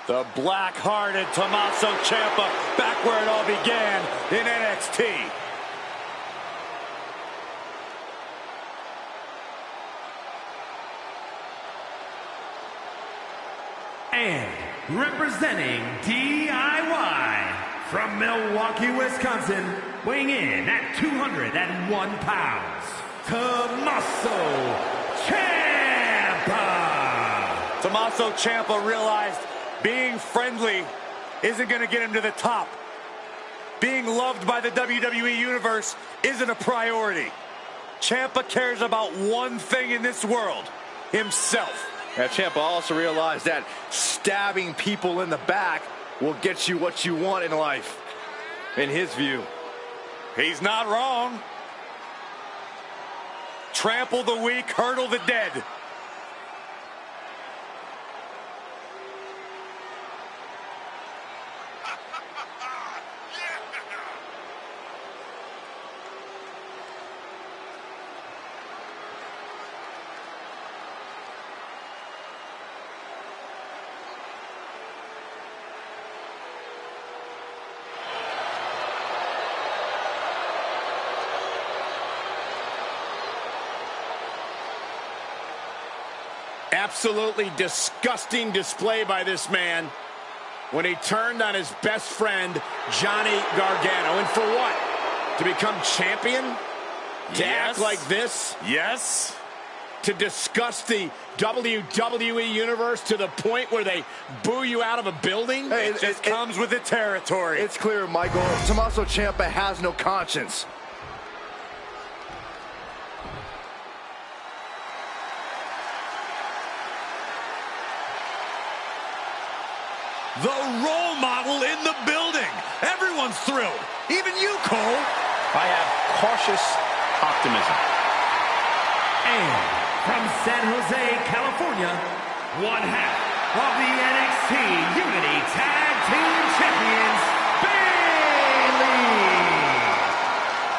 The black-hearted Tommaso Ciampa back where it all began in NXT. And representing DIY from Milwaukee, Wisconsin, weighing in at 201 pounds, Tommaso Ciampa. Tommaso Ciampa realized being friendly isn't going to get him to the top. Being loved by the WWE Universe isn't a priority. Ciampa cares about one thing in this world: himself. Now, Ciampa also realized that stabbing people in the back will get you what you want in life, in his view. He's not wrong. Trample the weak, hurdle the dead. Absolutely disgusting display by this man when he turned on his best friend, Johnny Gargano. And for what? To become champion? To act like this? Yes. To discuss the WWE Universe to the point where they boo you out of a building? Hey, it just comes with the territory. It's clear, Michael. Tommaso Ciampa has no conscience. The role model in the building. Everyone's thrilled. Even you, Cole. I have cautious optimism. And from San Jose, California, one half of the NXT Unity Tag Team Champions, Bayley.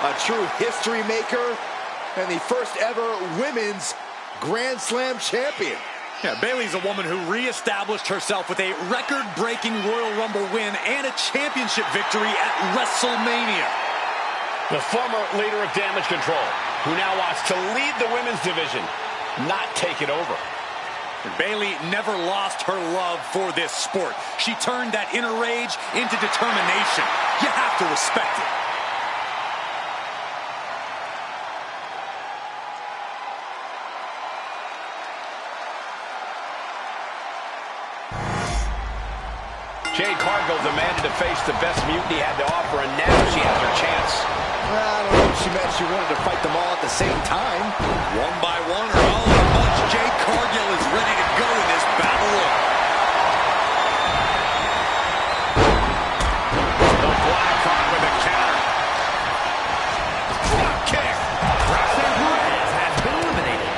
A true history maker and the first ever women's Grand Slam champion. Yeah, Bayley's a woman who reestablished herself with a record-breaking Royal Rumble win and a championship victory at WrestleMania. The former leader of Damage Control, who now wants to lead the women's division, not take it over. Bayley never lost her love for this sport. She turned that inner rage into determination. You have to respect it. Jade Cargill's demanded to face the best Mutiny had to offer, and now she has her chance. I don't know if she meant she wanted to fight them all at the same time. One by one or all at once, Jade Cargill is ready to go in this battle royal. The Blackhawk with a counter. Drop kick. Roxanne Perez has been eliminated.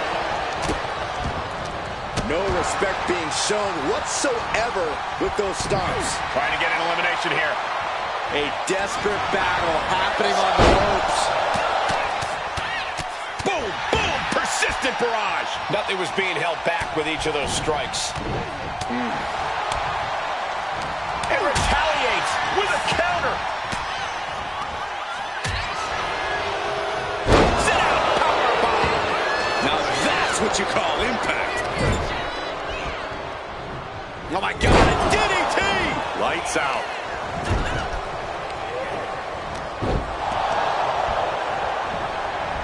No respect being shown whatsoever with those stomps. Trying to get an elimination here. A desperate battle happening on the ropes. Boom, boom, persistent barrage. Nothing was being held back with each of those strikes. And retaliates with a counter. Sit out, powerbomb. Now that's what you call impact. Oh my God, a DDT! Lights out.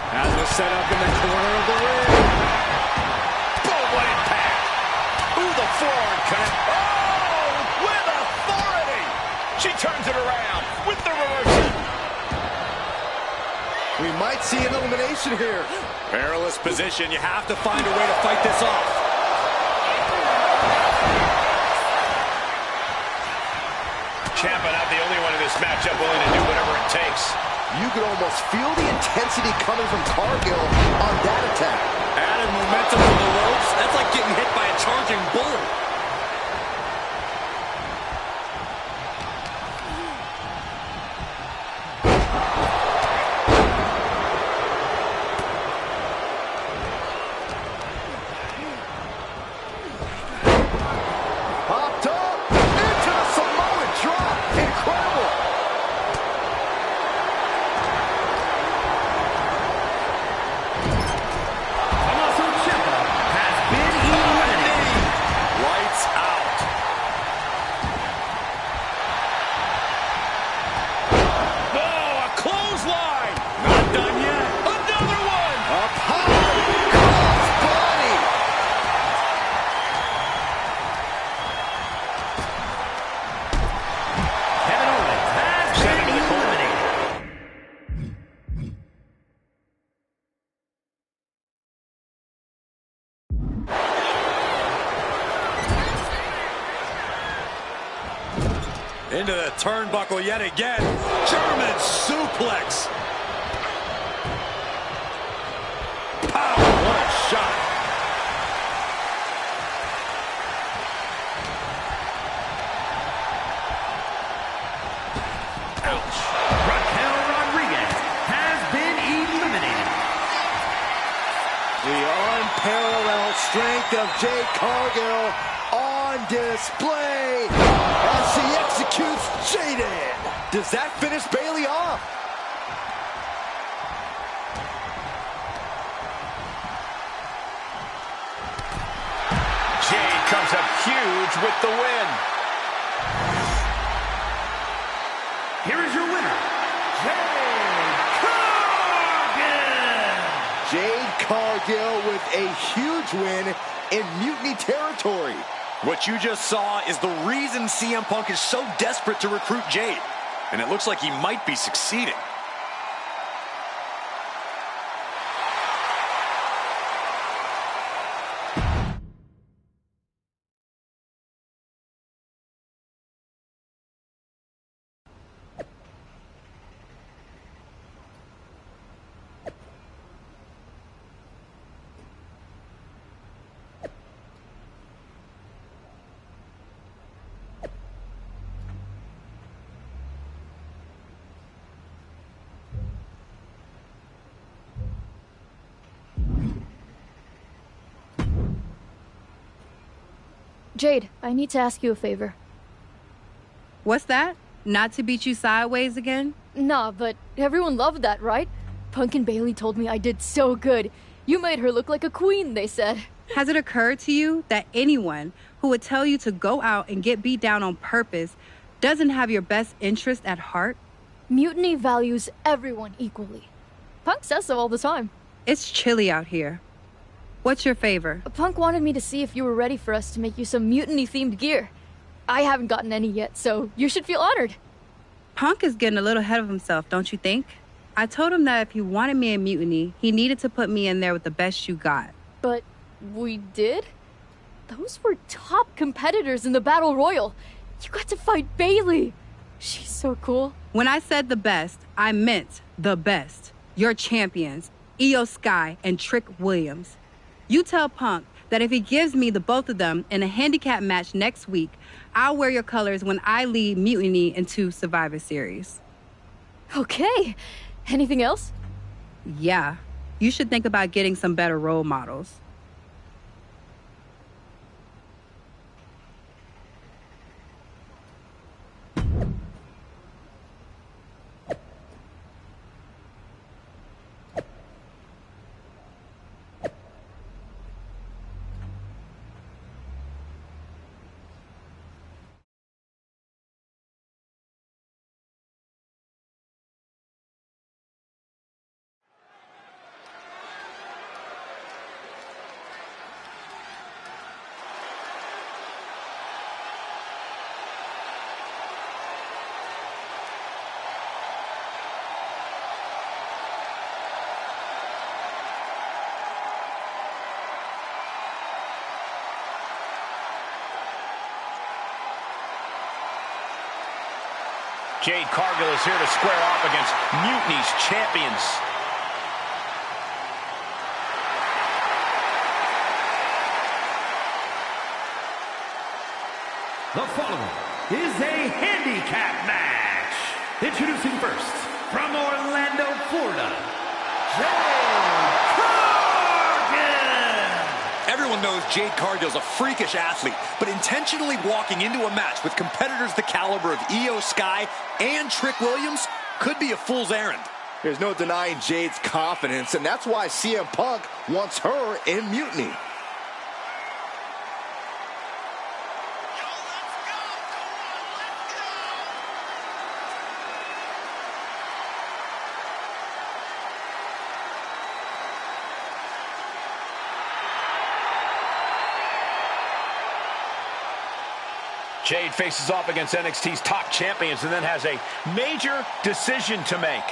As was set up in the corner of the ring. Boom, what impact. Ooh, the forearm cut. Oh, with authority. She turns it around with the reversal. We might see an elimination here. Perilous position. You have to find a way to fight this off. Ciampa not the only one in this matchup willing to do whatever it takes. You could almost feel the intensity coming from Cargill on that attack. Added momentum from the ropes. That's like getting hit by a charging bull. Popped up into the Samoan drop. Incredible. Into the turnbuckle yet again. German suplex. Pow, what a shot. Ouch. Raquel Rodriguez has been eliminated. The unparalleled strength of Jade Cargill on display as she executes Jaden. Does that finish Bayley off? Jade comes up huge with the win. Here is your winner, Jade Cargill. Jade Cargill with a huge win in Mutiny territory. What you just saw is the reason CM Punk is so desperate to recruit Jade. And it looks like he might be succeeding. Jade, I need to ask you a favor. What's that? Not to beat you sideways again? Nah, but everyone loved that, right? Punk and Bayley told me I did so good. You made her look like a queen, they said. Has it occurred to you that anyone who would tell you to go out and get beat down on purpose doesn't have your best interest at heart? Mutiny values everyone equally. Punk says so all the time. It's chilly out here. What's your favor? Punk wanted me to see if you were ready for us to make you some mutiny-themed gear. I haven't gotten any yet, so you should feel honored. Punk is getting a little ahead of himself, don't you think? I told him that if he wanted me in Mutiny, he needed to put me in there with the best you got. But we did? Those were top competitors in the Battle Royal. You got to fight Bayley. She's so cool. When I said the best, I meant the best. Your champions, Io Sky and Trick Williams. You tell Punk that if he gives me the both of them in a handicap match next week, I'll wear your colors when I lead Mutiny into Survivor Series. Okay. Anything else? Yeah. You should think about getting some better role models. Jade Cargill is here to square off against Mutiny's champions. The following is a handicap match. Introducing first, from Orlando, Florida, Jade Cargill. Everyone knows Jade Cargill's a freakish athlete, but intentionally walking into a match with competitors the caliber of Io Sky and Trick Williams could be a fool's errand. There's no denying Jade's confidence, and that's why CM Punk wants her in Mutiny. Jade faces off against NXT's top champions and then has a major decision to make.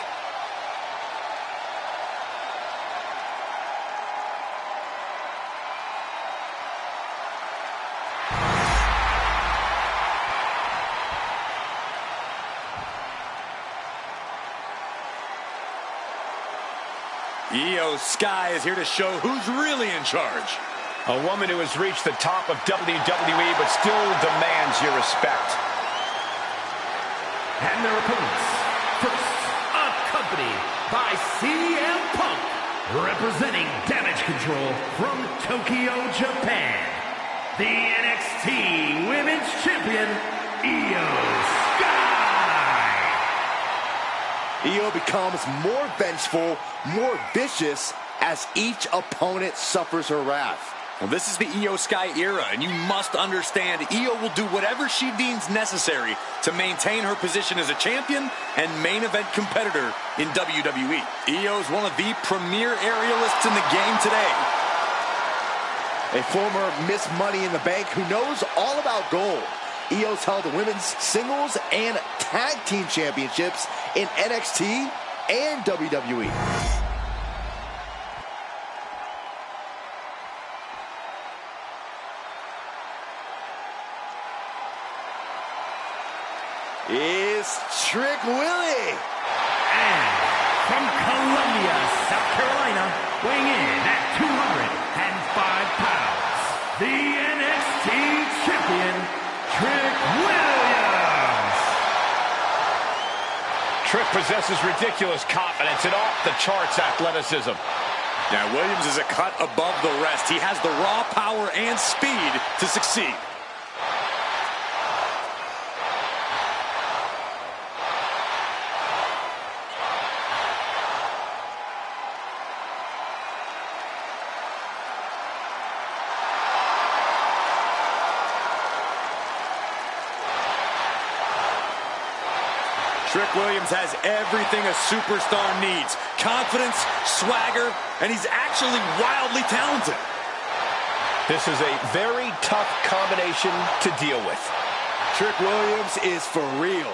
Io Sky is here to show who's really in charge. A woman who has reached the top of WWE but still demands your respect. And their opponents, first, accompanied by CM Punk, representing Damage Control from Tokyo, Japan, the NXT Women's Champion, Io Sky. Io becomes more vengeful, more vicious as each opponent suffers her wrath. Well, this is the Io Sky era, and you must understand Io will do whatever she deems necessary to maintain her position as a champion and main event competitor in WWE. Io is one of the premier aerialists in the game today. A former Miss Money in the Bank who knows all about gold. Io's held the women's singles and tag team championships in NXT and WWE. Is Trick Willie. And from Columbia, South Carolina, weighing in at 205 pounds, the NXT champion, Trick Williams. Trick possesses ridiculous confidence and off-the-charts athleticism. Now, Williams is a cut above the rest. He has the raw power and speed to succeed. Trick Williams has everything a superstar needs. Confidence, swagger, and he's actually wildly talented. This is a very tough combination to deal with. Trick Williams is for real.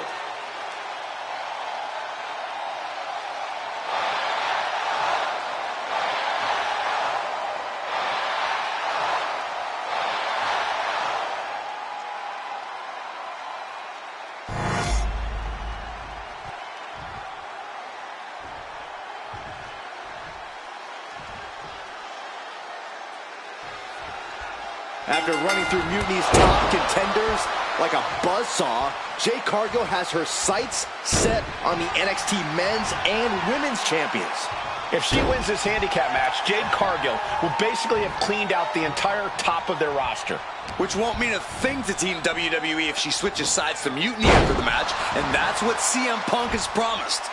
After running through Mutiny's top contenders like a buzzsaw, Jade Cargill has her sights set on the NXT men's and women's champions. If she wins this handicap match, Jade Cargill will basically have cleaned out the entire top of their roster. Which won't mean a thing to Team WWE if she switches sides to Mutiny after the match, and that's what CM Punk has promised.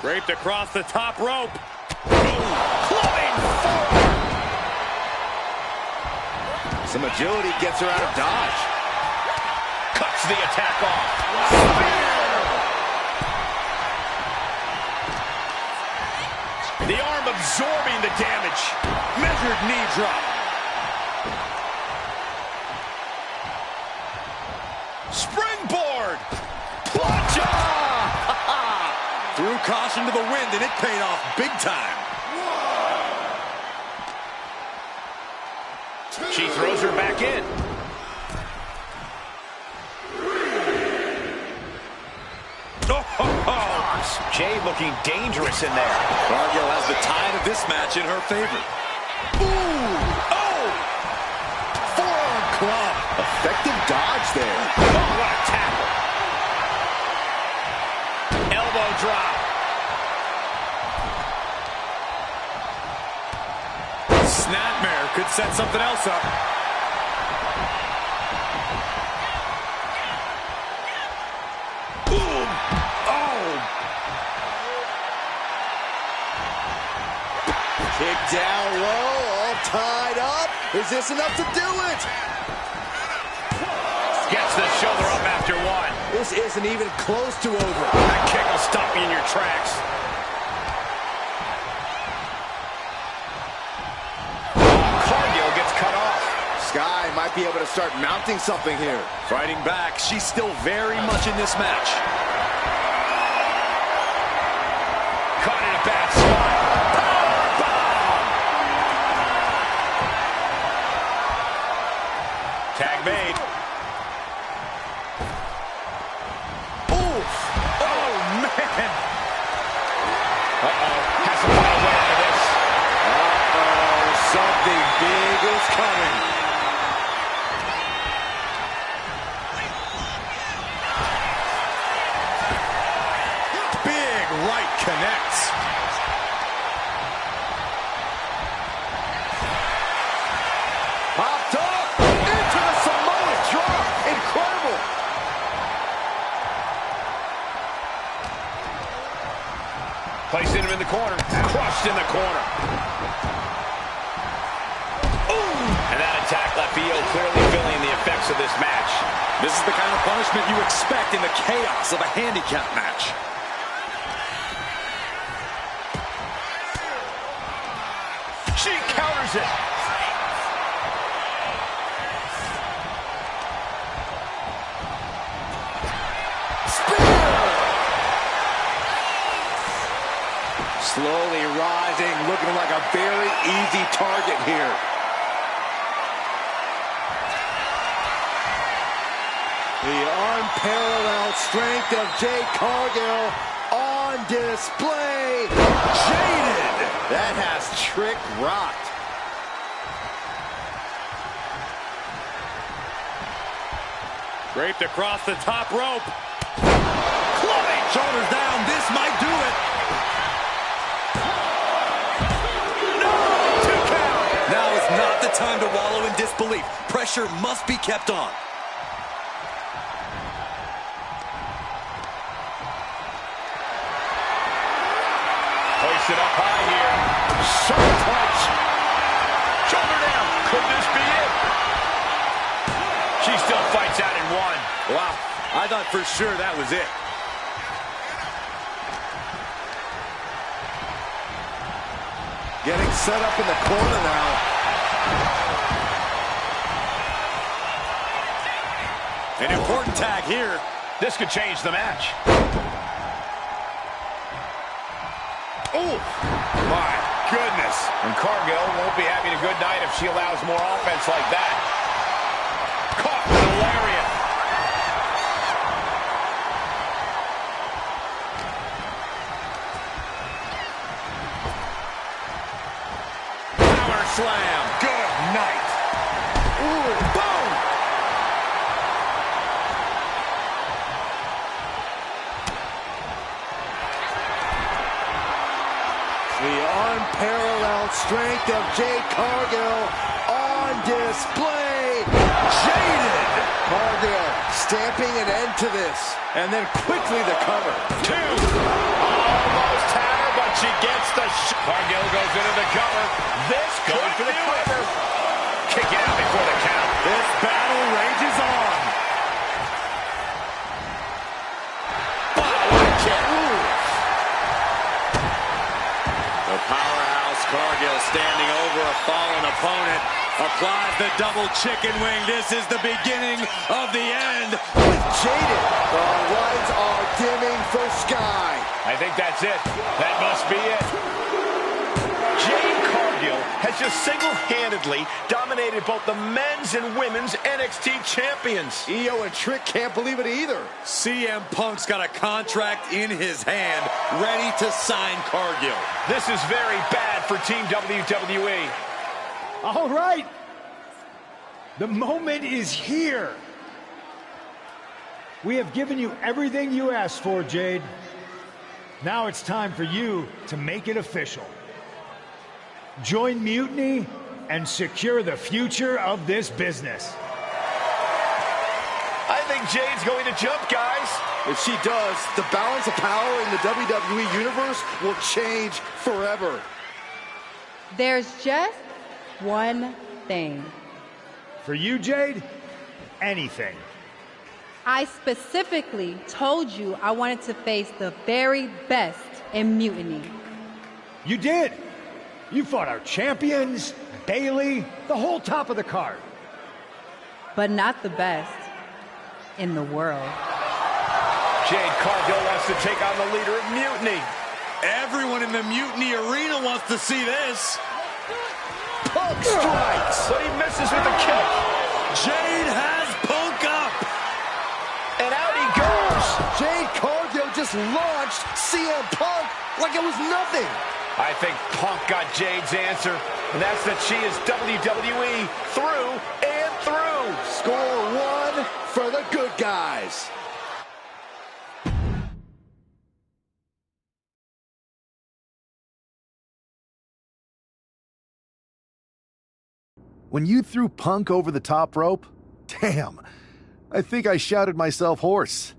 Draped across the top rope. Some agility gets her out of dodge. Cuts the attack off. The arm absorbing the damage. Measured knee drop. Springboard. Plancha! Threw caution to the wind, and it paid off big time. She throws her back in. Jade looking dangerous in there. Cargill has the tide of this match in her favor. Ooh! Oh! Forearm club. Effective dodge there. Oh, what a tackle. Elbow drop. Snapmare could set something else up. Boom! Oh! Kick down low, all tied up. Is this enough to do it? Gets the shoulder up after one. This isn't even close to over. That kick will stop you in your tracks. Cargill gets cut off. Sky might be able to start mounting something here. Fighting back, she's still very much in this match. Caught in a bad spot. Tag made. Oof! American. Has to find a way out of this. Something big is coming. Big right connects. Popped up into the Samoa drop. Incredible. Placing him in the corner. Crushed in the corner. And that attack left Io clearly feeling the effects of this match. This is the kind of punishment you expect in the chaos of a handicap match. She counters it. Slowly rising, looking like a very easy target here. The unparalleled strength of Jade Cargill on display. Jaded! That has Trick rocked. Draped across the top rope. Clubbing! Shoulders down, this might do it. No! 2 count! Now is not the time to wallow in disbelief. Pressure must be kept on. It up high here. Short punch. Shoulder down. Could this be it? She still fights out in one. Wow, I thought for sure that was it. Getting set up in the corner now. An important tag here. This could change the match. Oh, my goodness. And Cargill won't be having a good night if she allows more offense like that. Caught with a lariat. Power slam. Good night. Ooh, boom. The unparalleled strength of Jade Cargill on display. Jaded! Cargill stamping an end to this. And then quickly the cover. 2. Almost had her, but she gets the Cargill goes into the cover. This goes for the cover. Kick it out before the count. This battle rages on. The powerhouse Cargill standing over a fallen opponent. Applies the double chicken wing. This is the beginning of the end. With Jaded, the lights are dimming for Sky. I think that's it. That must be it. Jade Cargill has just single-handedly dominated both the men's and women's NXT champions. Io and Trick can't believe it either. CM Punk's got a contract in his hand, ready to sign Cargill. This is very bad for Team WWE. All right. The moment is here. We have given you everything you asked for, Jade. Now it's time for you to make it official. Join Mutiny and secure the future of this business. I think Jade's going to jump, guys. If she does, the balance of power in the WWE Universe will change forever. There's just one thing. For you, Jade, anything. I specifically told you I wanted to face the very best in Mutiny. You did. You fought our champions, Bailey, the whole top of the card. But not the best in the world. Jade Cargill wants to take on the leader of Mutiny. Everyone in the Mutiny arena wants to see this. Punk strikes, but he misses with the kick. Jade has Punk up. And out he goes. Jade Cargill just launched CM Punk like it was nothing. I think Punk got Jade's answer, and that's that she is WWE through and through. Score one for the good guys. When you threw Punk over the top rope, damn, I think I shouted myself hoarse.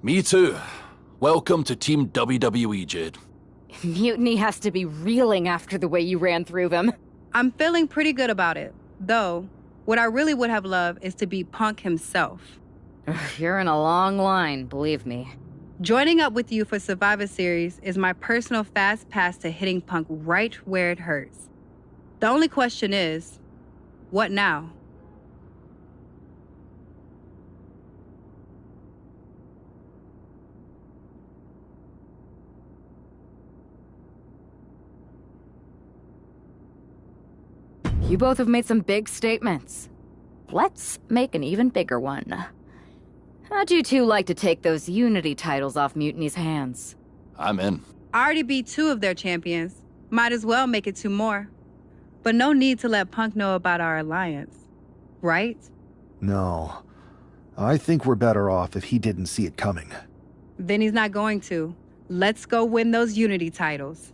Me too. Welcome to Team WWE, Jade. Mutiny has to be reeling after the way you ran through them. I'm feeling pretty good about it. Though, what I really would have loved is to beat Punk himself. You're in a long line, believe me. Joining up with you for Survivor Series is my personal fast pass to hitting Punk right where it hurts. The only question is, what now? You both have made some big statements. Let's make an even bigger one. How'd you two like to take those Unity titles off Mutiny's hands? I'm in. I already beat 2 of their champions. Might as well make it 2 more. But no need to let Punk know about our alliance. Right? No. I think we're better off if he didn't see it coming. Then he's not going to. Let's go win those Unity titles.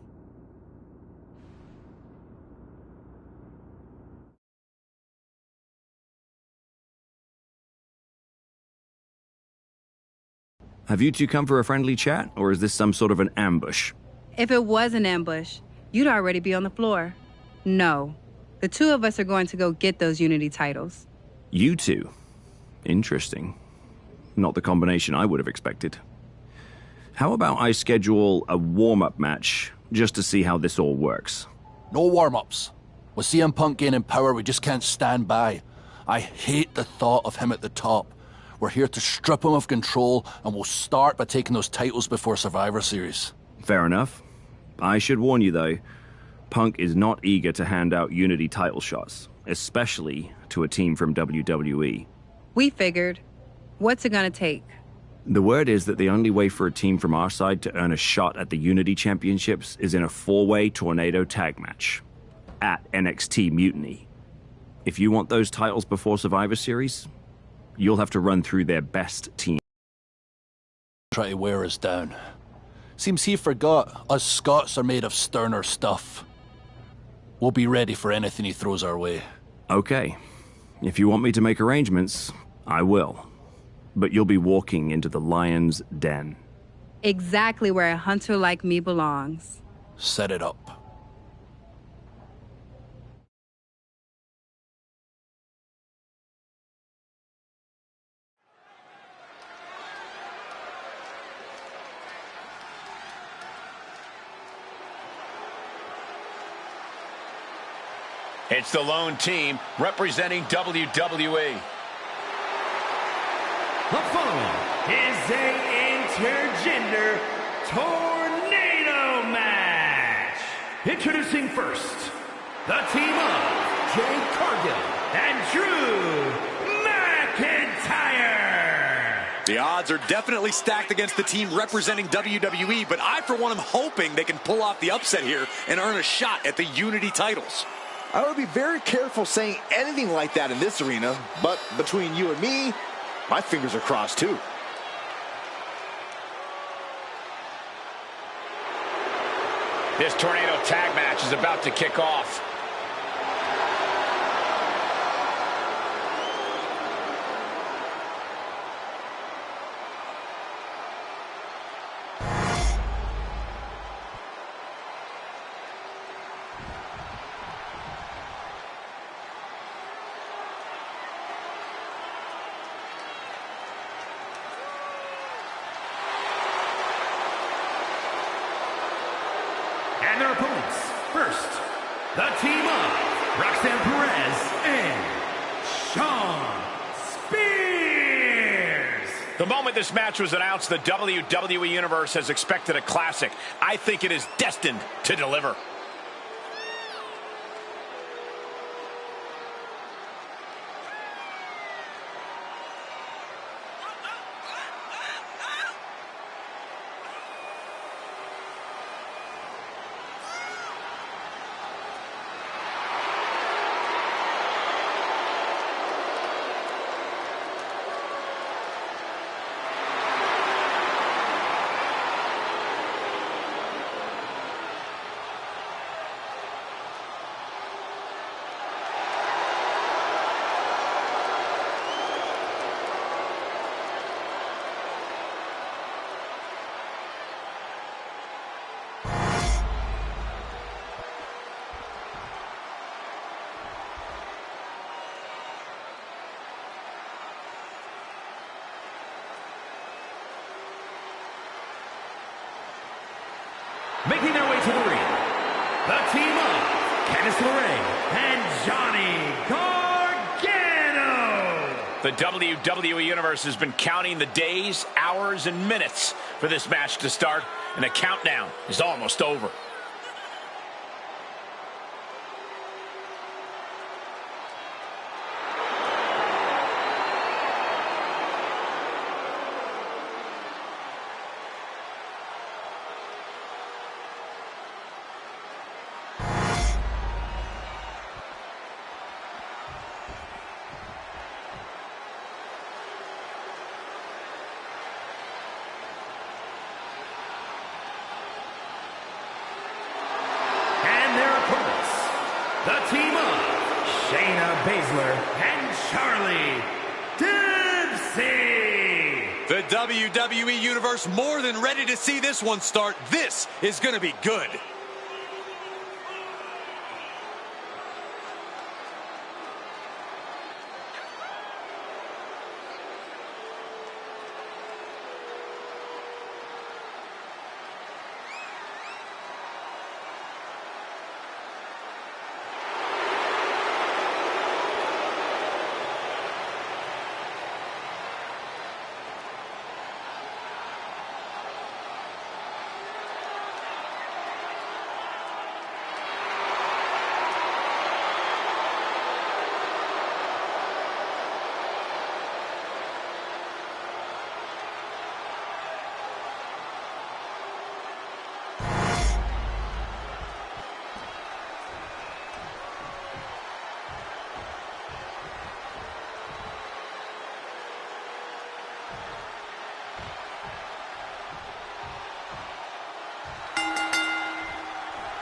Have you two come for a friendly chat, or is this some sort of an ambush? If it was an ambush, you'd already be on the floor. No. The 2 of us are going to go get those Unity titles. You two? Interesting. Not the combination I would have expected. How about I schedule a warm-up match, just to see how this all works? No warm-ups. With CM Punk gaining power, we just can't stand by. I hate the thought of him at the top. We're here to strip him of control, and we'll start by taking those titles before Survivor Series. Fair enough. I should warn you, though, Punk is not eager to hand out Unity title shots, especially to a team from WWE. We figured. What's it gonna take? The word is that the only way for a team from our side to earn a shot at the Unity Championships is in a 4-way tornado tag match at NXT Mutiny. If you want those titles before Survivor Series, you'll have to run through their best team. Try to wear us down. Seems he forgot us Scots are made of sterner stuff. We'll be ready for anything he throws our way. Okay. If you want me to make arrangements, I will. But you'll be walking into the lion's den. Exactly where a hunter like me belongs. Set it up. It's the lone team representing WWE. The following is a intergender tornado match. Introducing first, the team of Jade Cargill and Drew McIntyre. The odds are definitely stacked against the team representing WWE, but I, for one, am hoping they can pull off the upset here and earn a shot at the Unity titles. I would be very careful saying anything like that in this arena, but between you and me, my fingers are crossed too. This tornado tag match is about to kick off. And their opponents, first, the team of Roxanne Perez and Shawn Spears. The moment this match was announced, the WWE Universe has expected a classic. I think it is destined to deliver. Making their way to the ring, the team of Candice LeRae and Johnny Gargano. The WWE Universe has been counting the days, hours, and minutes for this match to start, and the countdown is almost over. The team of Shayna Baszler and Charlie Dempsey. The WWE Universe more than ready to see this one start. This is going to be good.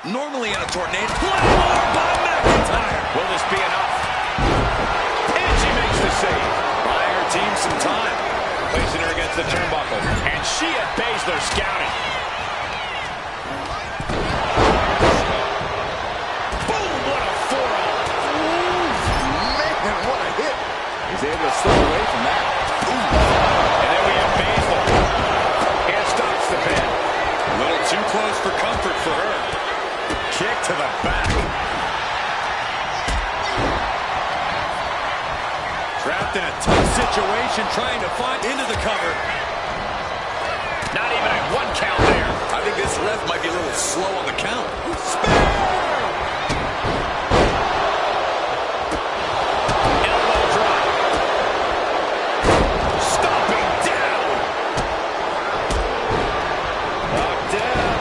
Normally in a tornado. Flatline by McIntyre. Will this be enough? And she makes the save. Buying her team some time. Placing her against the turnbuckle. And she had Baszler scouting. Boom! What a forearm. Man, what a hit. He's able to slip away from that. And then we have Baszler. And stops the pin. A little too close for comfort for her. Kick to the back. Trapped in a tough situation, trying to find into the cover. Not even at one count there. I think this ref might be a little slow on the count. Elbow drop. Stomping down. Knocked down.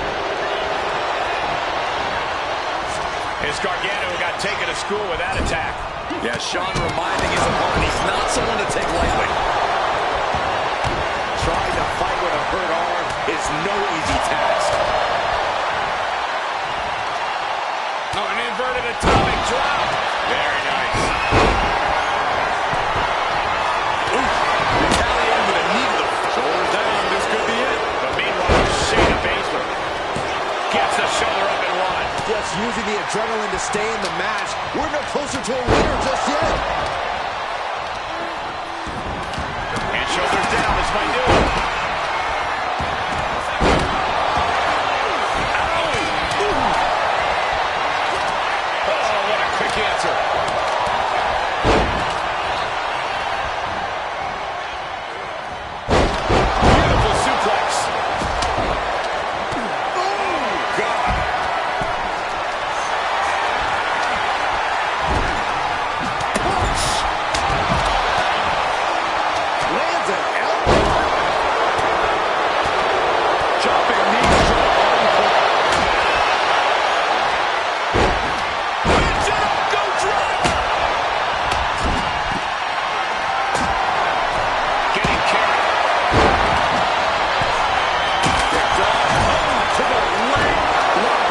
It's Gargano who got taken to school with that attack. Yeah, Sean reminding his opponent he's not someone to take lightly. Trying to fight with a hurt arm is no easy task. Oh, an inverted atomic drop. Very nice. Ooh, retaliated with a knee to the shoulders down. This could be it. But meanwhile, Shayna Baszler gets the shoulder up and one. Just using the adrenaline to stay in the match. We're no closer to a winner just yet. And shoulders down. This might do it. Oh, what a quick answer. Beautiful suplex. Oh, God. Lands an elbow. Jumping knee drop on the Pins it up, go drop. Getting carried. Picked up. To the leg lock.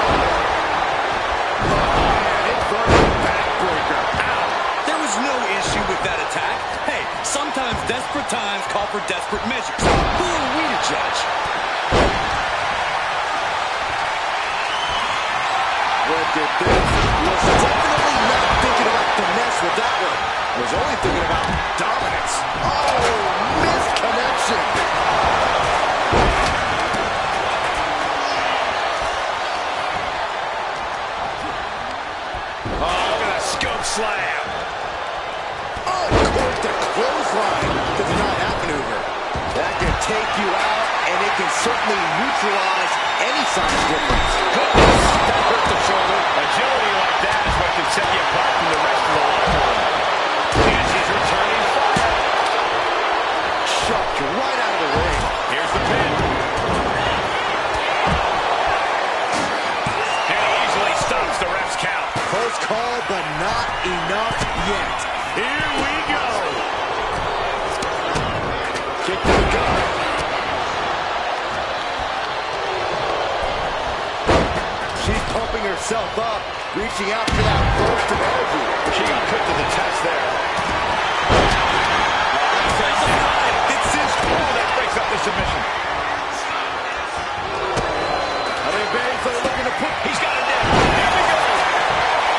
And inverted backbreaker. Ow! There was no issue with that attack. Hey, sometimes desperate times call for desperate measures. Who are we to judge? Look at this. Was definitely not thinking about finesse with that one. Was only thinking about dominance. Oh, missed connection. slam. Oh, of course, the clothesline to deny that maneuver. That can take you out, and it can certainly neutralize any size difference. Goodness, that hurt the shoulder. Agility like that is what can set you apart from the rest of the locker room. And she's returning fire. Shoved right out of the ring. Here's the pin. And he easily stops the ref's count. Close call, but not enough yet. Here we go. Kick to the gut. She's pumping herself up, reaching out for that burst of energy. She got put to the test there. It's his call that breaks up the submission. I think Bailey's looking to put. He's got it down. Here we go.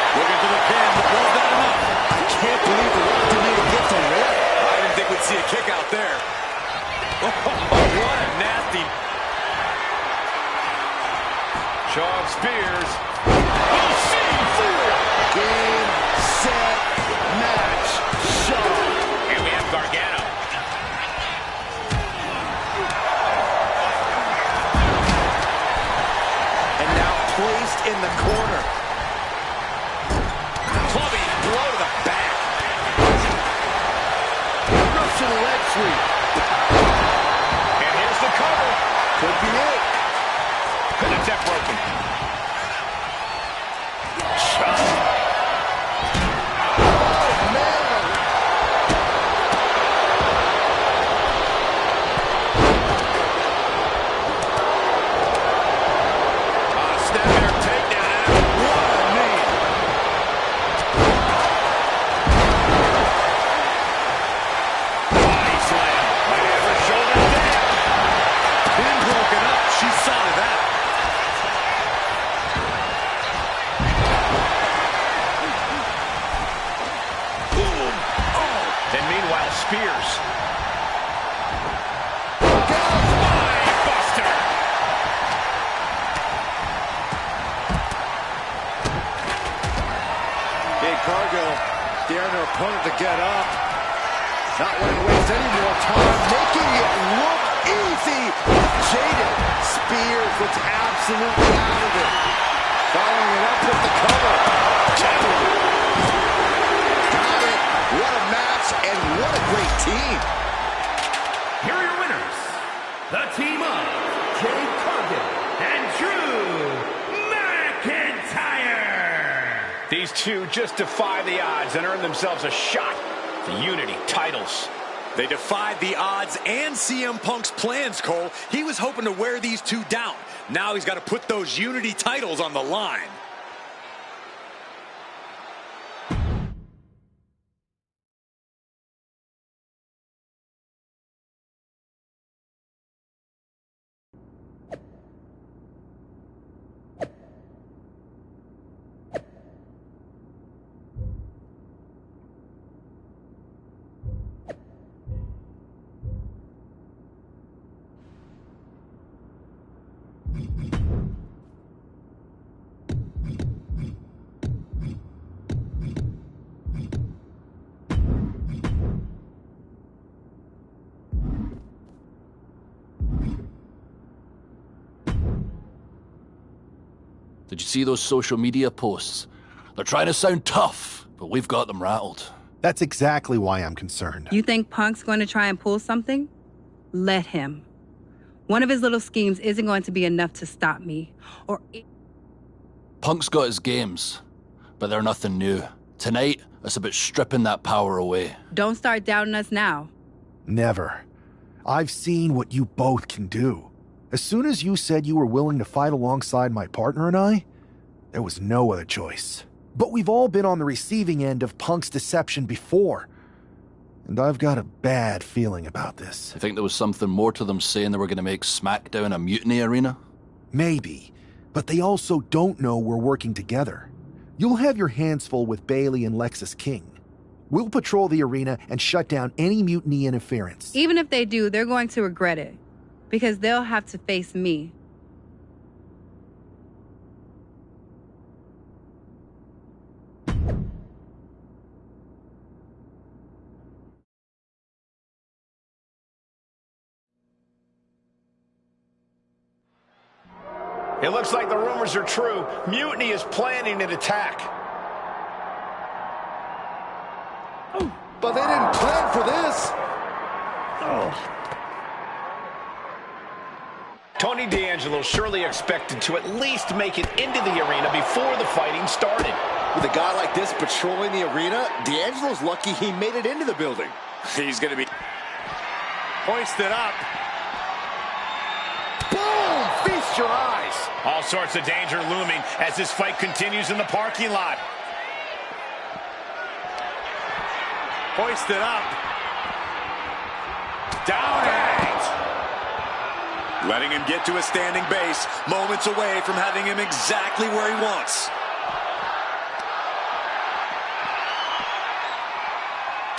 Looking for the pin, but was that enough? I can't believe the ref didn't even get to win. I didn't think we'd see a kick out there. Oh, what a nasty. Shaw spears. We'll see. Game, set, match, show. And we have Gargano. And now placed in the corner. Clubbing blow to the back. Russian leg sweep. And here's the cover. Could be it. Couldn't have broken. Spears. Spinebuster. Big Cargo daring her opponent to get up. Not wanting to waste any more time, making it look easy. Jaded. Spears looks absolutely out of it. Following it up with the cover. Got it. What a match and what a great team. Here are your winners. The team of Jade Cargill and Drew McIntyre. These two just defy the odds and earn themselves a shot at the Unity titles. They defied the odds and CM Punk's plans, Cole. He was hoping to wear these two down. Now he's got to put those Unity titles on the line. Did you see those social media posts? They're trying to sound tough, but we've got them rattled. That's exactly why I'm concerned. You think Punk's going to try and pull something? Let him. One of his little schemes isn't going to be enough to stop me. Punk's got his games, but they're nothing new. Tonight, it's about stripping that power away. Don't start doubting us now. Never. I've seen what you both can do. As soon as you said you were willing to fight alongside my partner and I, there was no other choice. But we've all been on the receiving end of Punk's deception before. And I've got a bad feeling about this. You think there was something more to them saying they were going to make SmackDown a mutiny arena? Maybe. But they also don't know we're working together. You'll have your hands full with Bailey and Lexis King. We'll patrol the arena and shut down any mutiny interference. Even if they do, they're going to regret it. Because they'll have to face me. It looks like the rumors are true. Mutiny is planning an attack. But they didn't plan for this. Tony D'Angelo surely expected to at least make it into the arena before the fighting started. With a guy like this patrolling the arena, D'Angelo's lucky he made it into the building. He's going to be hoisted up. Boom! Feast your eyes. All sorts of danger looming as this fight continues in the parking lot. Hoisted up. Down and letting him get to a standing base, moments away from having him exactly where he wants.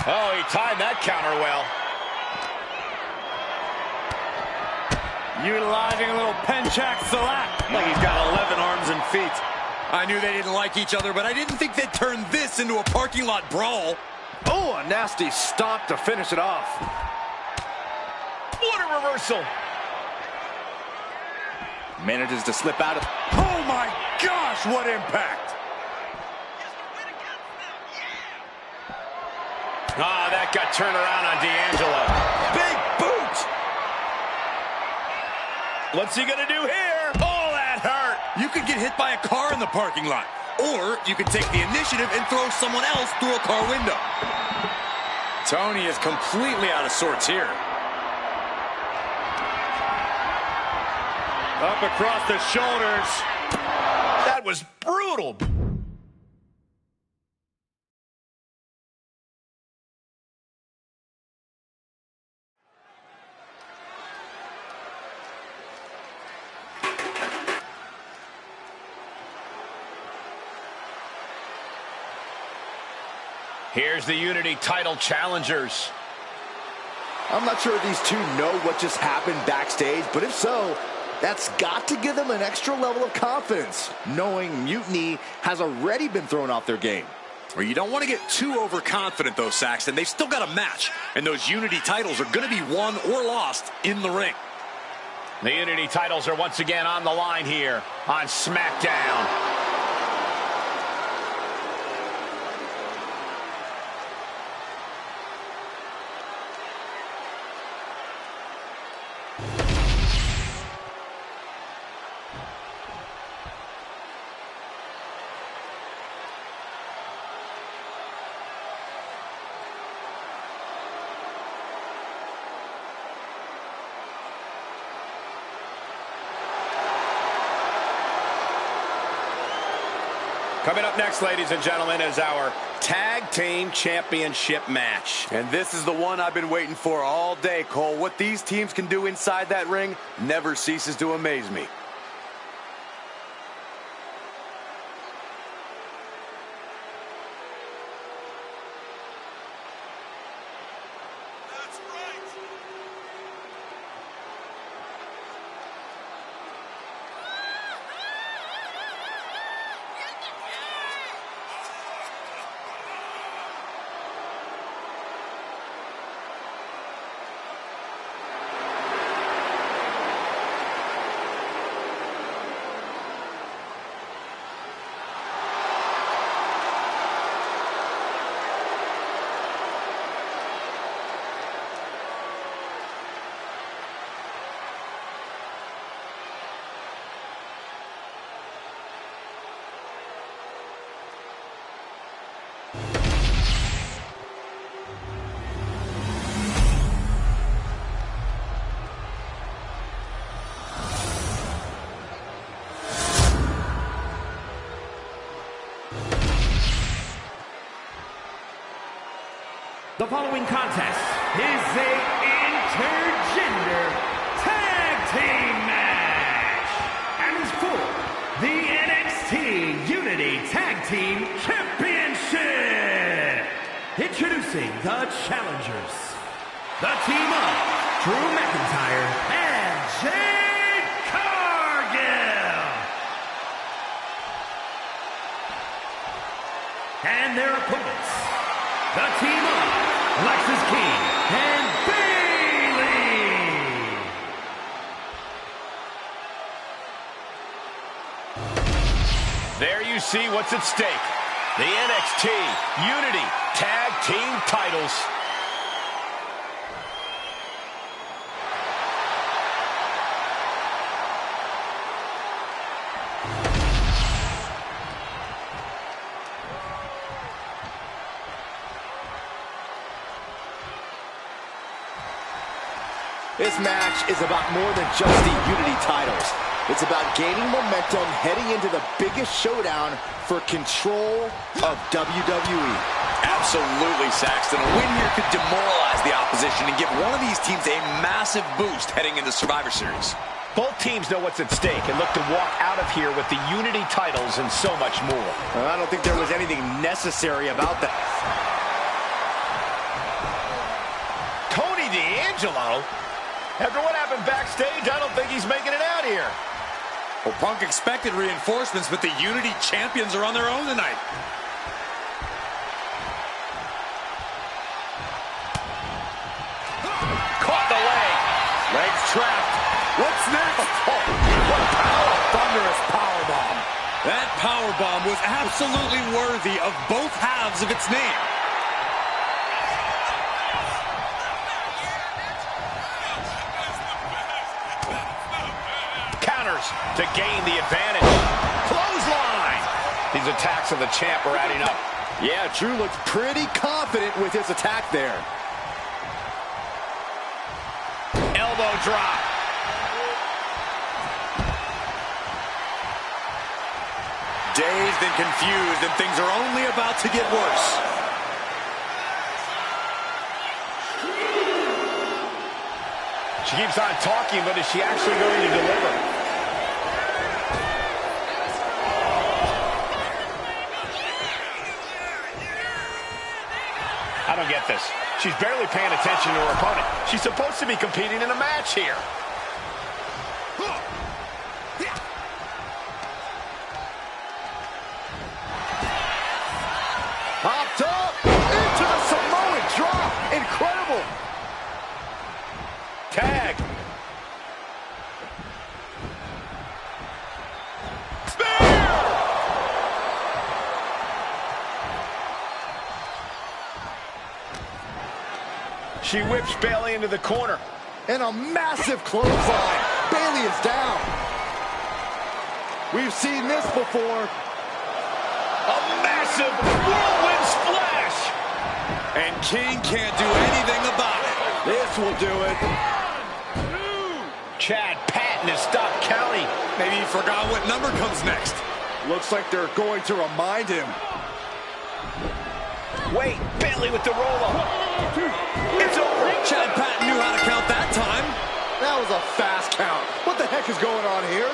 Oh, he timed that counter well. Utilizing a little Penchak Salat. Like he's got 11 arms and feet. I knew they didn't like each other, but I didn't think they'd turn this into a parking lot brawl. Oh, a nasty stomp to finish it off. What a reversal. Manages to slip out of... Oh my gosh, what impact. Ah, that got turned around on D'Angelo. Big boot. What's he gonna do here? Oh, that hurt. You could get hit by a car in the parking lot. Or you could take the initiative and throw someone else through a car window. Tony is completely out of sorts here. Up across the shoulders. That was brutal. Here's the Unity title challengers. I'm not sure if these two know what just happened backstage, but if so, that's got to give them an extra level of confidence, knowing Mutiny has already been thrown off their game. Well, you don't want to get too overconfident, though, Saxton. They've still got a match, and those Unity titles are going to be won or lost in the ring. The Unity titles are once again on the line here on SmackDown. Coming up next, ladies and gentlemen, is our Tag Team Championship match. And this is the one I've been waiting for all day, Cole. What these teams can do inside that ring never ceases to amaze me. The following contest is a intergender tag team match and is for the NXT Unity Tag Team Championship. Introducing the challengers, the team of Drew McIntyre and Jade Cargill, and their opponents, the team of Lexis King and Bayley. There you see what's at stake. The NXT Unity Tag Team titles. This match is about more than just the Unity titles. It's about gaining momentum heading into the biggest showdown for control of WWE. Absolutely, Saxton. A win here could demoralize the opposition and give one of these teams a massive boost heading into Survivor Series. Both teams know what's at stake and look to walk out of here with the Unity titles and so much more. I don't think there was anything necessary about that. Tony D'Angelo? After what happened backstage, I don't think he's making it out here. Well, Punk expected reinforcements, but the Unity champions are on their own tonight. Caught the leg. Legs trapped. What's next? Oh, what power! Thunderous powerbomb. That powerbomb was absolutely worthy of both halves of its name. To gain the advantage. Clothesline! These attacks of the champ are adding up. Yeah, Drew looked pretty confident with his attack there. Elbow drop. Dazed and confused, and things are only about to get worse. She keeps on talking, but is she actually going to deliver? I don't get this. She's barely paying attention to her opponent. She's supposed to be competing in a match here. Popped up into the Samoan drop. Incredible. Tag. She whips Bayley into the corner. And a massive clothesline. Bayley is down. We've seen this before. A massive whirlwind splash. And King can't do anything about it. This will do it. Chad Patton has stopped counting. Maybe he forgot what number comes next. Looks like they're going to remind him. Wait, Bayley with the roll-up. It's over. Chad Patton knew how to count that time. That was a fast count. What the heck is going on here?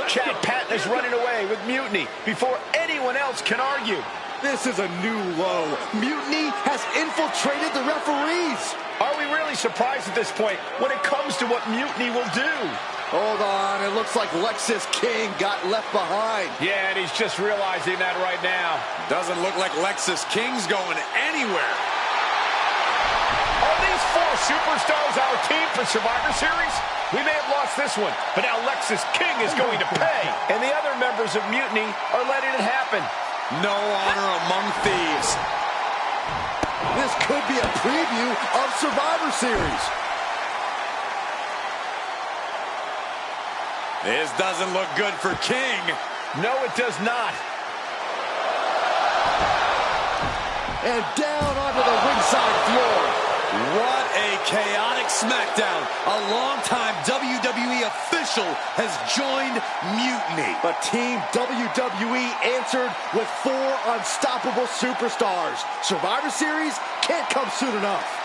Chad Patton is running away with Mutiny before anyone else can argue. This is a new low. Mutiny has infiltrated the referees. Are we really surprised at this point when it comes to what Mutiny will do? Hold on, it looks like Lexis King got left behind. Yeah, and he's just realizing that right now. Doesn't look like Lexis King's going anywhere. Are these four superstars our team for Survivor Series? We may have lost this one, but now Lexis King is going to pay. And the other members of Mutiny are letting it happen. No honor among thieves. This could be a preview of Survivor Series. This doesn't look good for King. No, it does not. And down onto the ringside floor. What a chaotic SmackDown. A longtime WWE official has joined Mutiny. But Team WWE answered with 4 unstoppable superstars. Survivor Series can't come soon enough.